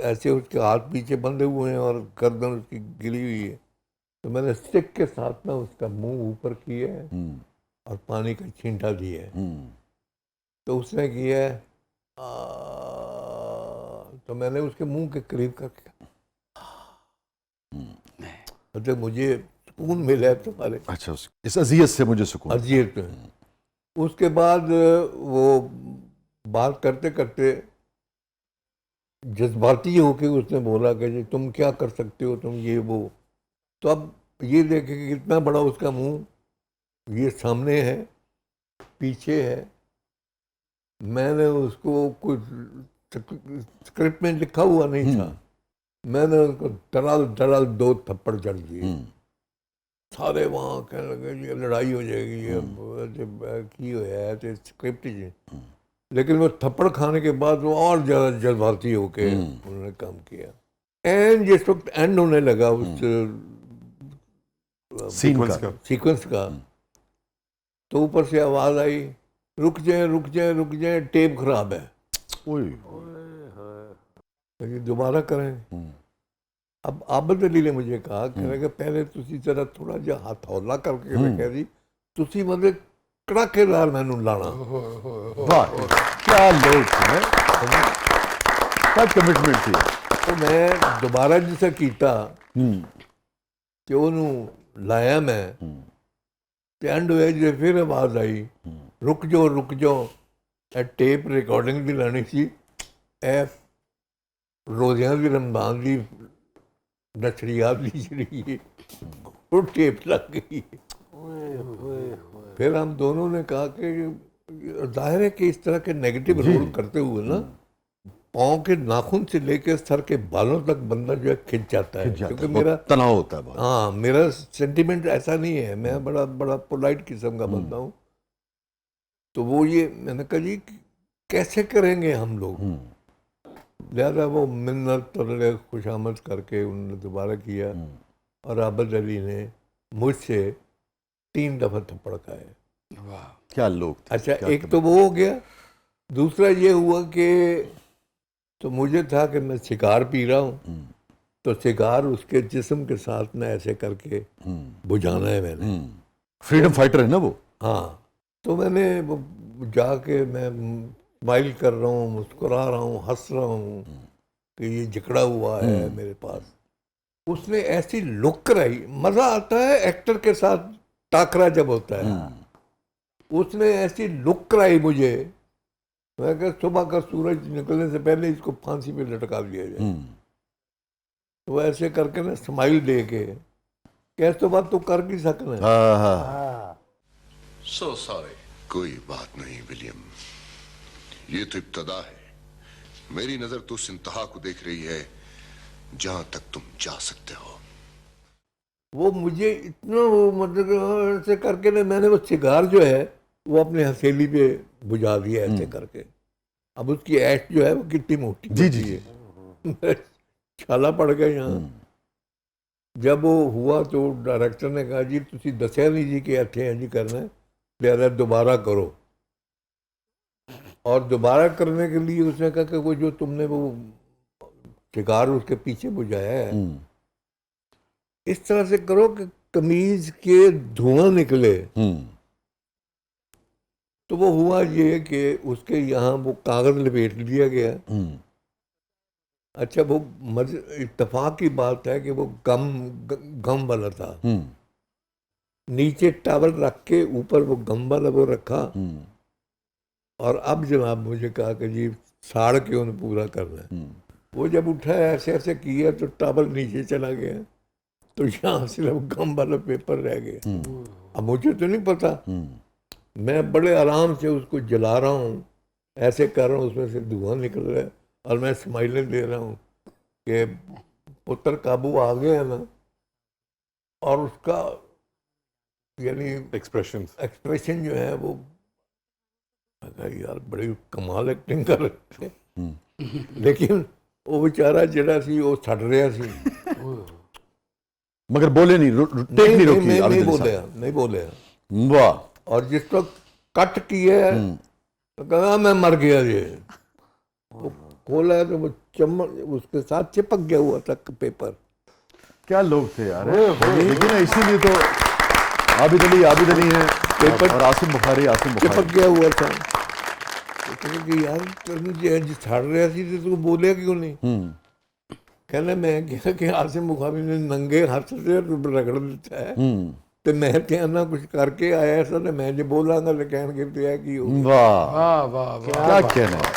ऐसे उसके हाथ पीछे बंधे हुए हैं और गर्दन उसकी गिरी हुई है, तो मैंने स्टिक के साथ ना उसका मुंह ऊपर किया है और पानी का छींटा दिया है। तो उसने किया है तो मैंने उसके मुंह के करीब करके मतलब मुझे सुकून मिला है तुम्हारे। अच्छा, इस अजियत से मुझे सुकून। अजियत में। उसके बाद वो बात करते करते जज्बाती होके उसने बोला कि जी तुम क्या कर सकते हो, तुम ये वो। तो अब ये देखे कि कितना बड़ा उसका मुंह, ये सामने है, पीछे है। मैंने उसको कुछ स्क्रिप्ट में लिखा हुआ नहीं था, मैंने उसको दराल 2 थप्पड़ जड़ दिए। सारे वहाँ कहने लगे ये लड़ाई हो जाएगी, ये की हो है तो स्क्रिप्ट ही। लेकिन वो थप्पड़ खाने के बाद वो और ज़्यादा जज्बाती होके उन्होंने काम किया। एंड जिस वक्त एंड होने लगा उस सीक्वेंस का, तो ऊपर से आवाज़ आई रुक जाए रुक जाए रुक जाए, टेप खराब है। तो ये दोबारा करें। अब आबद अली ने मुझे कहा कि पहले तुसी जरा थोड़ा जिहा हथौला करके कह दी तुसी मतलब कड़ाकेदार मैनू लाना। वाह क्या लोग थे, क्या कमिटमेंट थी। तो मैं दोबारा जिसे कीता कि उन्होंने लाया मैं ते एंड होया जे फिर आवाज आई रुक जाओ ए टेप रिकॉर्डिंग भी लानी सी, ए रोज़ियां दी रमजान दी नशरियात दी जड़ी वो टेप लग गई। फिर हम दोनों ने कहा कि जाहिर है कि इस तरह के नेगेटिव रोल करते हुए ना पाँव के नाखून से लेकर सर के बालों तक बंदा जो है खिंच जाता है, क्योंकि मेरा तनाव होता है। हाँ, मेरा सेंटिमेंट ऐसा नहीं है, मैं बड़ा पोलाइट किस्म का बंदा हूँ। तो वो ये मैंने कहा जी कैसे करेंगे हम लोग, लिहाजा वो मिन्नत और खुशामद करके उन्होंने दोबारा किया और आबद अली ने मुझसे 3 दफ़ा थप्पड़ खाए। वाह क्या लोग थे। अच्छा, एक तो वो हो गया। दूसरा ये हुआ कि तो मुझे था कि मैं सिगार पी रहा हूँ, तो सिगार उसके जिस्म के साथ ना ऐसे करके बुझाना है मैंने। फ्रीडम फाइटर है ना वो। हाँ, तो मैंने वो जाके मैं स्माइल कर रहा हूँ, मुस्कुरा रहा हूँ, हंस रहा हूँ कि ये जकड़ा हुआ है मेरे पास। उसने ऐसी लुक कराई, मज़ा आता है एक्टर के साथ टाकरा जब होता है। उसने ऐसी लुक कराई मुझे, मैं कहा सुबह का सूरज निकलने से पहले इसको फांसी पे लटका दिया जाए। तो ऐसे करके ना स्माइल दे के कैसे तो बात तो कर भी सकना। So sorry. कोई बात नहीं विलियम, ये तो इब्तदा है। मेरी नजर तो उस इंतहा को देख रही है जहां तक तुम जा सकते हो। वो मुझे इतना वो मतलब ऐसे करके ना मैंने वो सिगार जो है वो अपने हथेली पे बुझा दिया ऐसे करके। अब उसकी ऐश जो है वो कितनी मोटी जी है छाला पड़ गया यहाँ। जब वो हुआ तो डायरेक्टर ने कहा जी तुसी दसिया नहीं जी कि इत्थे इंज करना है, लिहाजा दोबारा करो। और दोबारा करने के लिए उसने कहा कि वो जो तुमने वो शिकार उसके पीछे बुझाया है इस तरह से करो कि कमीज के धुआं निकले। तो वो हुआ ये कि उसके यहाँ वो कागज लपेट लिया गया। अच्छा, वो इत्तेफाक की बात है कि वो गम वाला था। नीचे टावल रख के ऊपर वो गम वाला वो रखा। और अब जनाब मुझे कहा कि जी साड़ के उन्हें पूरा करना है। वो जब उठा ऐसे ऐसे किया तो टावल नीचे चला गया, तो यहाँ सिर्फ गम वाला पेपर रह गया। अब मुझे तो नहीं पता, मैं बड़े आराम से उसको जला रहा हूँ, ऐसे कर रहा हूँ, उसमें से धुआं निकल रहा है और मैं स्माइलें दे रहा हूँ कि पुत्र काबू आ गया ना। और उसका यानी एक्सप्रेशन जो है वो यार बड़ी कमाल एक्टिंग कर रहे थे। ਲੇਕਿਨ ਉਹ ਵਿਚਾਰਾ ਜਿਹੜਾ ਸੀ ਉਹ ਛੱਡ ਰਿਹਾ ਸੀ। मगर बोले नहीं, टेक नहीं रोकी आबिद अली साहब। नहीं बोले। वाह। और जिस वक्त कट की है तो कहा मैं मर गया ये, वो खोला है तो वो उसके साथ चिपक गया हुआ था पेपर। क्या लोग थे यार। लेकिन इसीलिए तो आबिद अली है पेपर, और आसिम बुखारी चिपक गया हुआ था। तो कि यार तुम छाड़ रहा थी तो तू बोले क्यों नहीं? कहना मैं क्या कि आसिम बुखारी ने नंगे हाथ से रगड़ दिता है ਤੇ ਮੈਂ ਤੇ ਨਾ ਕੁਝ ਕਰਕੇ ਆਇਆ ਸੀ ਤੇ ਮੈਂ ਜੇ ਬੋਲਾਂਗਾ ਤੇ ਕਹਿਣਗੇ ਪਿਆ ਕੀ ਹੋ। ਵਾਹ ਵਾਹ ਵਾਹ क्या कहना है।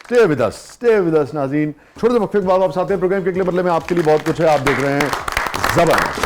Stay with us नाज़रीन। छोटे से वक्फे के बाद वापस आते हैं प्रोग्राम के अगले बदले में। आपके लिए बहुत कुछ है, आप देख रहे हैं ज़बरदस्त।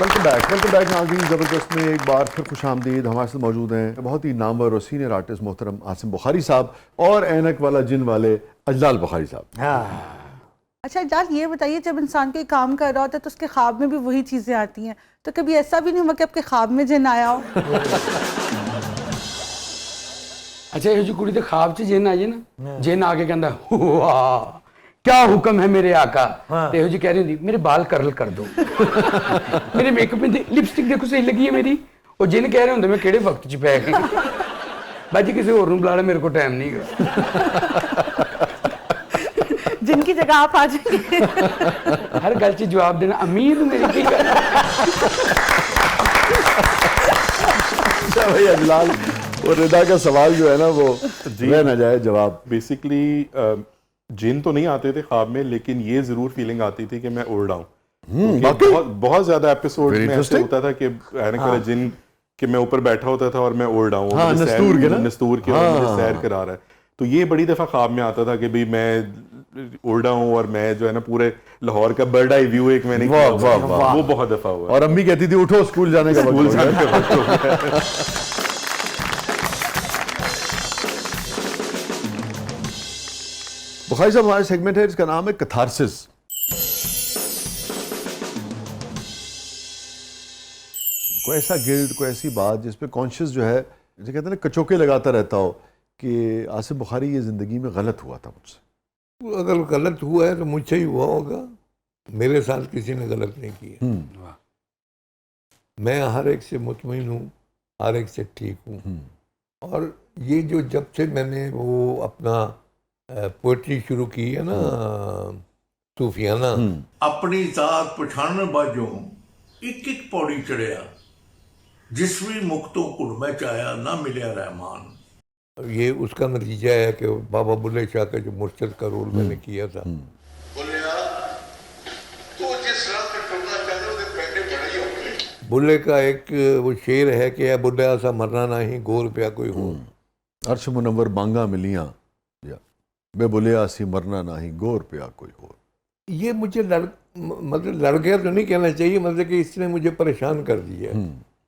वेलकम बैक नाज़रीन। ज़बरदस्त में एक बार फिर खुश आमदीद। हमारे साथ मौजूद हैं बहुत ही नामवर और सीनियर आर्टिस्ट मोहतरम आसिम बुखारी साहब और ऐनक वाला जिन वाले अजलाल बुखारी साहब। अच्छा अजलाल, ये बताइए जब इंसान कोई काम कर रहा होता है तो उसके ख्वाब में भी वही चीज़ें आती हैं, तो कभी ऐसा भी नहीं हुआ कि आपके ख्वाब में जिन आया हो? अच्छा ये जो कुड़ी दे ख्वाब च जिन आई ना, जिन आके कहता वाह क्या हुक्म है मेरे आका, तो यहो जी कह रही होंगी मेरे बाल कर्ल कर दो, मेरे मेकअप में लिपस्टिक देखो सही लगी है मेरी। और जिन कह रहे होंगे मैं केड़े वक्त च पै गई, बाजी किसी होर नूं बुला ले, मेरे को टाइम नहीं है। जिनकी जगह आप आ जाएंगे। हर गल च जवाब देना अमीर मेरी की गल। अच्छा भाई अजलाल, वो रिदा का सवाल जो है ना वो रह ना जाए जवाब। बेसिकली जिन तो नहीं आते थे ख्वाब में, लेकिन ये जरूर फीलिंग आती थी कि मैं उड़ रहा हूँ। बहुत ज्यादा एपिसोड में ऐसे होता था कि ऐनक वाला जिन कि मैं ऊपर बैठा होता था और मैं उड़ रहा हूँ, नस्तूर के मुझे सैर करा रहा है। तो ये बड़ी दफा ख्वाब में आता था कि भाई मैं उड़ रहा हूँ और मैं जो है ना पूरे लाहौर का बर्ड आई व्यू एक मैंने वो बहुत दफा हुआ। और अम्मी कहती थी उठो स्कूल जाने का वक्त। बुखारी साहब, हमारे सेगमेंट है इसका नाम है कैथारसिस। कोई ऐसा गिल्ड, कोई ऐसी बात जिस पे कॉन्शियस जो है, जैसे कहते हैं ना कचोके लगाता रहता हो कि आसिफ बुखारी ये जिंदगी में गलत हुआ था मुझसे। अगर गलत हुआ है तो मुझसे ही हुआ होगा, मेरे साथ किसी ने गलत नहीं किया। मैं हर एक से मुतमईन हूँ, हर एक से ठीक हूँ। और ये जो जब से मैंने वो अपना पोइट्री शुरू की है ना सूफियाना, अपनी जात पछाणन बाजों एक एक पौड़ी चढ़िया, जिस भी मुक्तों कुल चाया ना मिलिया रहमान। ये उसका नतीजा है कि बाबा बुल्ले शाह का जो मुर्शद का रोल मैंने किया था। बुल्ले का एक वो शेर है कि बुल्ले सा मरना नहीं, गोर पे कोई हो। अर्श मुनव्वर बांगा मिलियां, बे बुलिया सी मरना नहीं, गोर पे कोई हो। ये मुझे मतलब लड़ गया तो नहीं कहना चाहिए, मतलब कि इसने मुझे परेशान कर दिया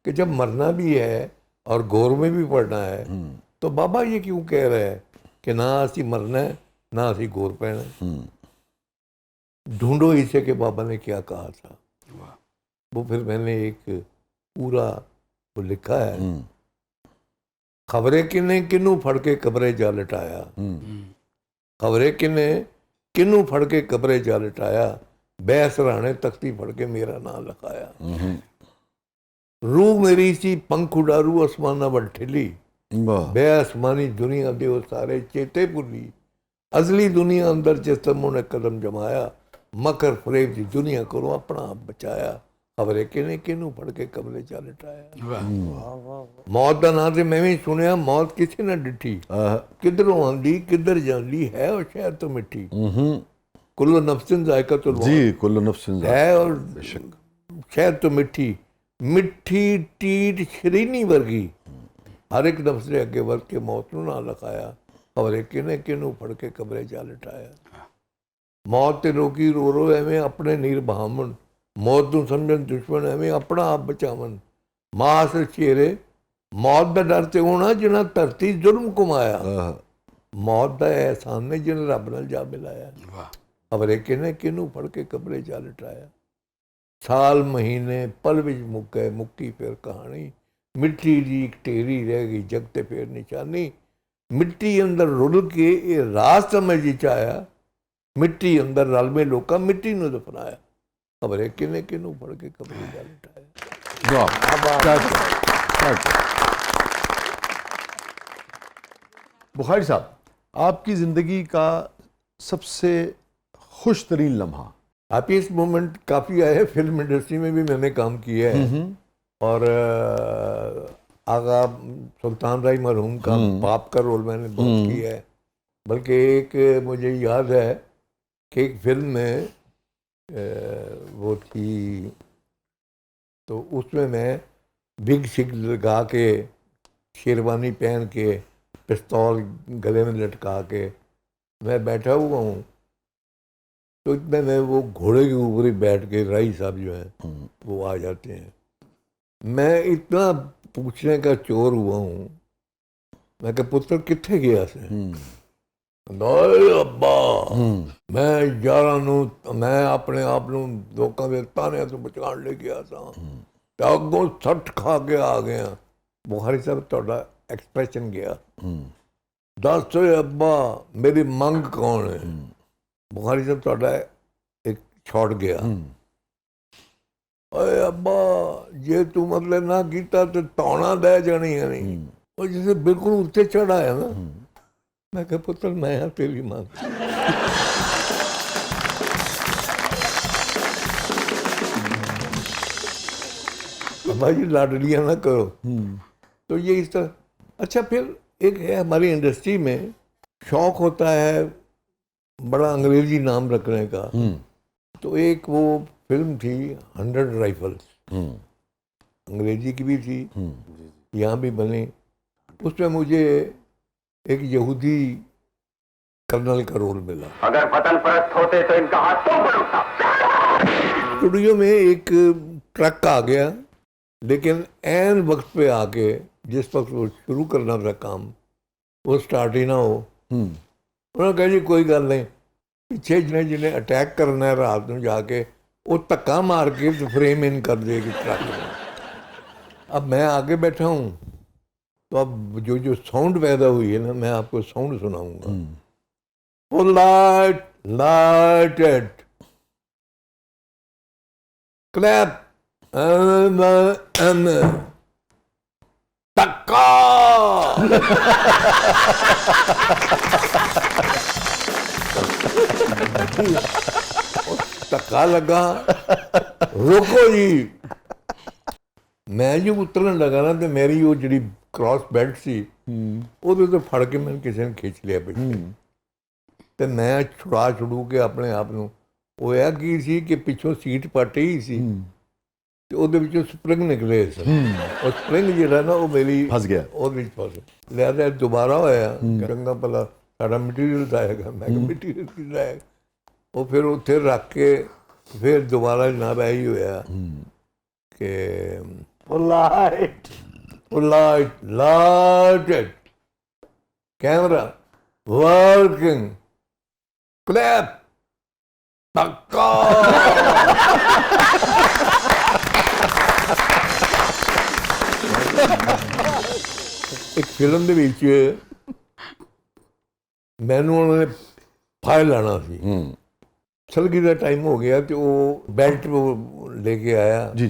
कि जब मरना भी है और गोर में भी पड़ना है तो बाबा ये क्यों कह रहा है कि ना असी मरना है ना असी गोर पहना है। ढूंढो इसे कि बाबा ने क्या कहा था। वो फिर मैंने एक पूरा वो लिखा है, खबरें किने किनू फड़ के कब्रे जा लटाया, खबरे किने किनू फड़ के कब्रे जा लटाया, बैस राणे तख्ती फड़ के मेरा नाम लिखाया। रूह मेरी सी पंख उडारू आसमाना वल ठिली, बे आसमानी दुनिया दे वो सारे चेते भुली, अजली दुनिया अंदर जिस तमो ने कदम जमाया, मकर फरेब दी दुनिया को अपना आप बचाया, खबरे किने किनू फड़ के कब्रे जा लटाया। मौत का नाम से मैं भी सुनिया, मौत किसी ने डिठी, किधरों आंदी किधर जांदी है और शहर तो मिठी। कुल्लो नफ्सिन जायकातुल मौत, जी कुल्लो नफ्सिन है और शहर तो मिठी, मिठी टीट शरीनी वर्गी, हर एक नफ्स ने अगे वर्ग के मौत नूं ना लिखाया, खबरे किने किनू फड़ के कब्रे जा लटाया। मौत ते लोकी रो रो एवें अपने नीर बहावन, मौत नूं समझन दुश्मन एवें अपना आप बचावन, मास चेहरे मौत ਦਾ ਡਰ ਤੇ ਹੋਣਾ ਜਿਹਨਾਂ ਧਰਤੀ ਜ਼ੁਲਮ ਕਮਾਇਆ ਮੌਤ ਦਾ ਇਹਸਾਨ ਨੇ ਜਿਹਨੇ ਰੱਬ ਨਾਲ ਜਾ ਮਿਲਾਇਆ ਅਵਰੇ ਕਿਨੇ ਕਿਨੂੰ ਫੜ ਕੇ ਕਬਰੇ ਜਾ ਲਟਾਇਆ ਸਾਲ ਮਹੀਨੇ ਪਲ ਵਿੱਚ ਮੁੱਕੇ ਮੁੱਕੀ ਫਿਰ ਕਹਾਣੀ ਮਿੱਟੀ ਦੀ ਇੱਕ ਢੇਰੀ ਰਹਿ ਗਈ ਜਗ ਤੇ ਫਿਰ ਨਿਸ਼ਾਨੀ ਮਿੱਟੀ ਅੰਦਰ ਰੁਲ ਕੇ ਇਹ ਰਾਸ ਸਮਝ ਚ ਆਇਆ ਮਿੱਟੀ ਅੰਦਰ ਰਲਵੇਂ ਲੋਕਾਂ ਮਿੱਟੀ ਨੂੰ ਦਫਨਾਇਆ ਖਬਰੇ ਕਿਨੇ ਕਿਨੂੰ ਫੜ ਕੇ ਕਬਰੇ ਜਾ ਲਟਾਇਆ बुखारी साहब, आपकी ज़िंदगी का सबसे खुश तरीन लम्हा? हैप्पीएस्ट मोमेंट काफ़ी आए हैं। फिल्म इंडस्ट्री में भी मैंने काम किया है और आगा सुल्तान राय मरहूम का बाप का रोल मैंने बहुत किया है। बल्कि एक मुझे याद है कि एक फिल्म में वो थी तो उसमें मैं बिग शिग लगा के शेरवानी पहन के पिस्तौल गले में लटका के मैं बैठा हुआ हूँ तो इतने में वो घोड़े के ऊपर ही बैठ के राई साहब जो हैं वो आ जाते हैं। मैं इतना पूछने का चोर हुआ हूँ मैं कहा पुत्र कित्थे गया से अब्बा मैं यारा मैं अपने आप लोगों के ताने तो बचा ले गया था अगों सट खा के आ गया। बुखारी साहब थोड़ा एक्सप्रेशन गया दस अब्बा मेरी मंग कौन है। बुखारी साहब थोड़ा एक छॉट गया अरे अब्बा जे तू मतलब ना कीता तो तौना दे जानी है नहीं और जिसे बिल्कुल उत्ते चढ़ाया ना मैं कहा पुत्र मैं हाँ तेरी मां अब्बा जी लाडलियां ना करो तो ये इस तरह। अच्छा फिर एक है हमारी इंडस्ट्री में शौक होता है बड़ा अंग्रेजी नाम रखने का तो एक वो फिल्म थी 100 राइफल्स अंग्रेजी की भी थी यहाँ भी बनी उसमें मुझे एक यहूदी कर्नल का रोल मिला। अगर वतन परस्त होते तो इनका हाथ तुम पर उठता। स्टूडियो में एक ट्रक आ गया लेकिन ऐन वक्त पे आके जिस वक्त वो शुरू करना था काम वो स्टार्ट ही ना हो उन्होंने कहा जी कोई गल नहीं पिछे जिन्हें अटैक करना है रात में जाके वो धक्का मार के तो फ्रेम इन कर देगी ट्रक में। अब मैं आगे बैठा हूँ तो अब जो साउंड पैदा हुई है ना मैं आपको साउंड सुनाऊंगा। वो लाइट लाइटेड क्लैप धक्का धक्का लगा रोको जी मैं जो उतरन लगा ना तो मेरी वो जी क्रॉस बेल्ट सी ਉਹਦੇ ਤੋਂ ਫੜ ਕੇ ਮੈਨੂੰ ਕਿਸੇ ਨੇ ਖਿੱਚ ਲਿਆ ਪਿੱਛੇ ਤੇ ਮੈਂ ਛੁੜੂ ਕੇ ਆਪਣੇ ਆਪ ਨੂੰ ਹੋਇਆ ਕੀ ਸੀ ਕਿ ਪਿੱਛੋਂ ਸੀਟ ਪੱਟ ਹੀ ਸੀ ਤੇ ਉਹਦੇ ਵਿੱਚੋਂ ਸਪਰਿੰਗ ਨਿਕਲੇ ਸਨ ਉਹ ਸਪਰਿੰਗ ਜਿਹੜਾ ਨਾ ਉਹ ਮੇਰੀ ਫਸ ਗਿਆ ਉਹਦੇ ਵਿੱਚ ਫਸ ਲਿਆ ਦੁਬਾਰਾ ਹੋਇਆ ਚੰਗਾ ਭਲਾ ਸਾਡਾ ਮਟੀਰੀਅਲ ਤਾਂ ਹੈਗਾ ਮੈਂ ਕਿਹਾ ਮਟੀਰੀਅਲ ਕਿਹਦਾ ਹੈ ਉਹ ਫਿਰ ਉੱਥੇ ਰੱਖ ਕੇ ਫਿਰ ਦੁਬਾਰਾ ਜਨਾਬ ਇਹੀ ਹੋਇਆ ਕਿ lighted camera working clap धक्का एक फिल्म ਦੇ ਵਿੱਚ ਮੈਨੂੰ ਉਹਨਾਂ ਨੇ ਫਾਈਲ ਲਾਣਾ ਸੀ सलगी का टाइम हो गया तो वो बेल्ट वो लेके आया जी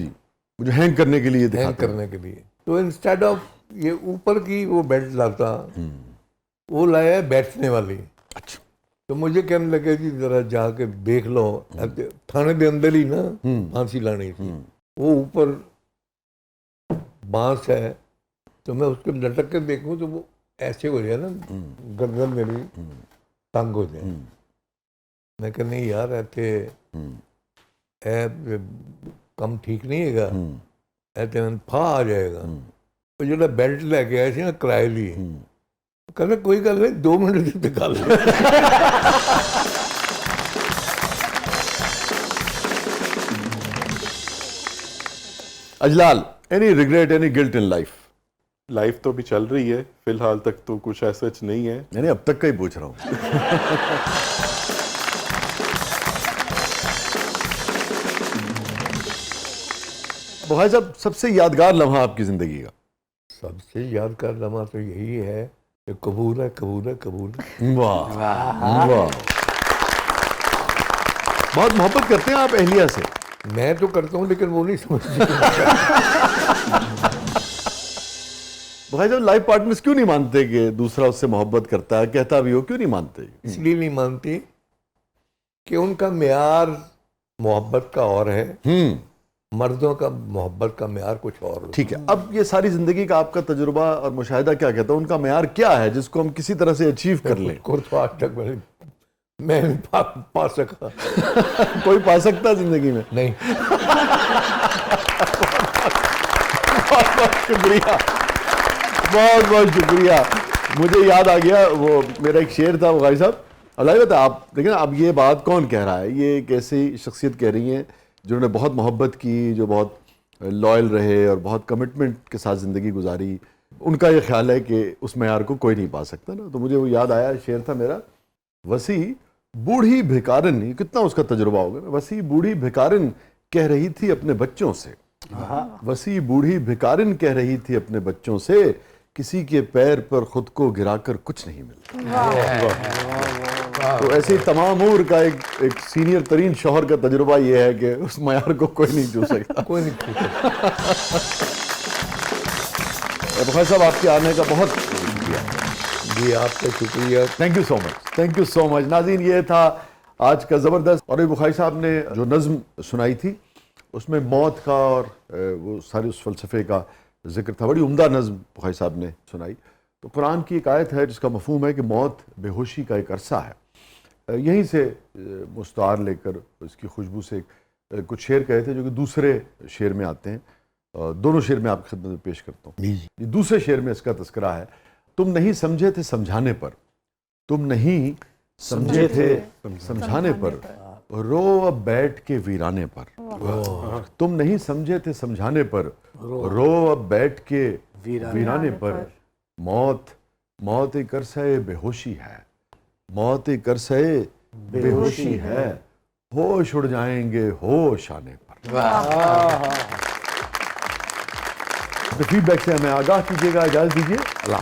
मुझे हैंग करने के लिए हैंग करने के लिए तो इंस्टेड ऑफ ये ऊपर की वो बेल्ट लाता वो लाया बैठने वाली। अच्छा तो मुझे कहने लगे कि जरा जाके देख लो थाने के अंदर ही ना फांसी लानी थी वो ऊपर बांस है तो मैं उसको लटक के देखूं तो वो ऐसे हो जाए ना गर्दन मेरी तंग हो जाए। मैं कहा नहीं यार ऐसे कम ठीक नहीं हैगा ऐसे फा आ जाएगा। तो जो बेल्ट लैके आए थे ना किराए लिए कहते कोई गल नहीं 2 मिनट की गल अजलाल, any regret, any guilt in life? Life तो अभी चल रही है, फिलहाल तक तो कुछ ऐसा नहीं है। मैंने अब तक का ही पूछ रहा हूँ। बुखारी साहब, सबसे यादगार लम्हा आपकी जिंदगी का? सबसे यादगार लम्हा तो यही है कि कबूल है, कबूल है, कबूल है। वाह वाह, बहुत मोहब्बत करते हैं आप अहलिया से? मैं तो करता हूँ लेकिन वो नहीं समझती। भाई साहब, लाइफ पार्टनर्स क्यों नहीं मानते कि दूसरा उससे मोहब्बत करता है, कहता भी हो, क्यों नहीं मानते? इसलिए नहीं मानती कि उनका म्यार मोहब्बत का और है, मर्दों का मोहब्बत का म्यार कुछ और। ठीक है, अब ये सारी जिंदगी का आपका तजुर्बा और मुशाहिदा क्या कहता है, उनका म्यार क्या है जिसको हम किसी तरह से अचीव कर लें? तो आज तक मैं नहीं पा सका। कोई पा सकता जिंदगी में? नहीं। बहुत बहुत शुक्रिया, बहुत बहुत शुक्रिया। मुझे याद आ गया, वो मेरा एक शेर था बुखारी साहब। अल्लाह बता, आप देखें अब ये बात कौन कह रहा है, ये एक ऐसी शख्सियत कह रही हैं जिन्होंने बहुत मोहब्बत की, जो बहुत लॉयल रहे और बहुत कमिटमेंट के साथ ज़िंदगी गुजारी। उनका ये ख्याल है कि उस मैयार को कोई नहीं पा सकता ना। तो मुझे वो याद आया, शेर था मेरा, वसी बूढ़ी भिकारिन, कितना उसका तजुर्बा होगा, वसी बूढ़ी भिकारिन कह रही थी अपने बच्चों से, वसी बूढ़ी भिकारिन कह रही थी अपने बच्चों से, किसी के पैर पर खुद को गिराकर कुछ नहीं मिलता। तो ऐसे ही तमाम उम्र का एक सीनियर तरीन शौहर का तजुर्बा ये है कि उस मयार को कोई नहीं छू सकता। कोई नहीं छू सकता। बुखारी साहब, आपके आने का बहुत शुक्रिया। जी, आपका शुक्रिया। Thank you so much, thank you so much. नाज़रीन, ये था आज का ज़बरदस्त। और बुखारी साहब ने जो नज़्म सुनाई थी उसमें मौत का और वो सारे उस फ़लसफ़े का जिक्र था। बड़ी उम्दा नज़्म बुखारी साहब ने सुनाई। तो कुरान की एक आयत है जिसका मफ़हूम है कि मौत बेहोशी का एक अरसा है। यहीं से मुस्तार लेकर इसकी खुशबू से कुछ शेर कहे थे जो कि दूसरे शेर में आते हैं। दोनों शेर में आपकी खिदमत में पेश करता हूँ। दूसरे शेर में इसका तस्करा है, तुम नहीं समझे थे समझाने पर, तुम नहीं समझे थे समझाने पर, रो अब बैठ के वीराने पर। तुम नहीं समझे थे समझाने पर, रो अब बैठ के वीराने पर। मौत एक अरसे बेहोशी है, मौत एक अरसे बेहोशी है, होश उड़ जाएंगे होश आने पर। फीडबैक से हमें आगाह कीजिएगा, इजाज़त दीजिए। अल्लाह।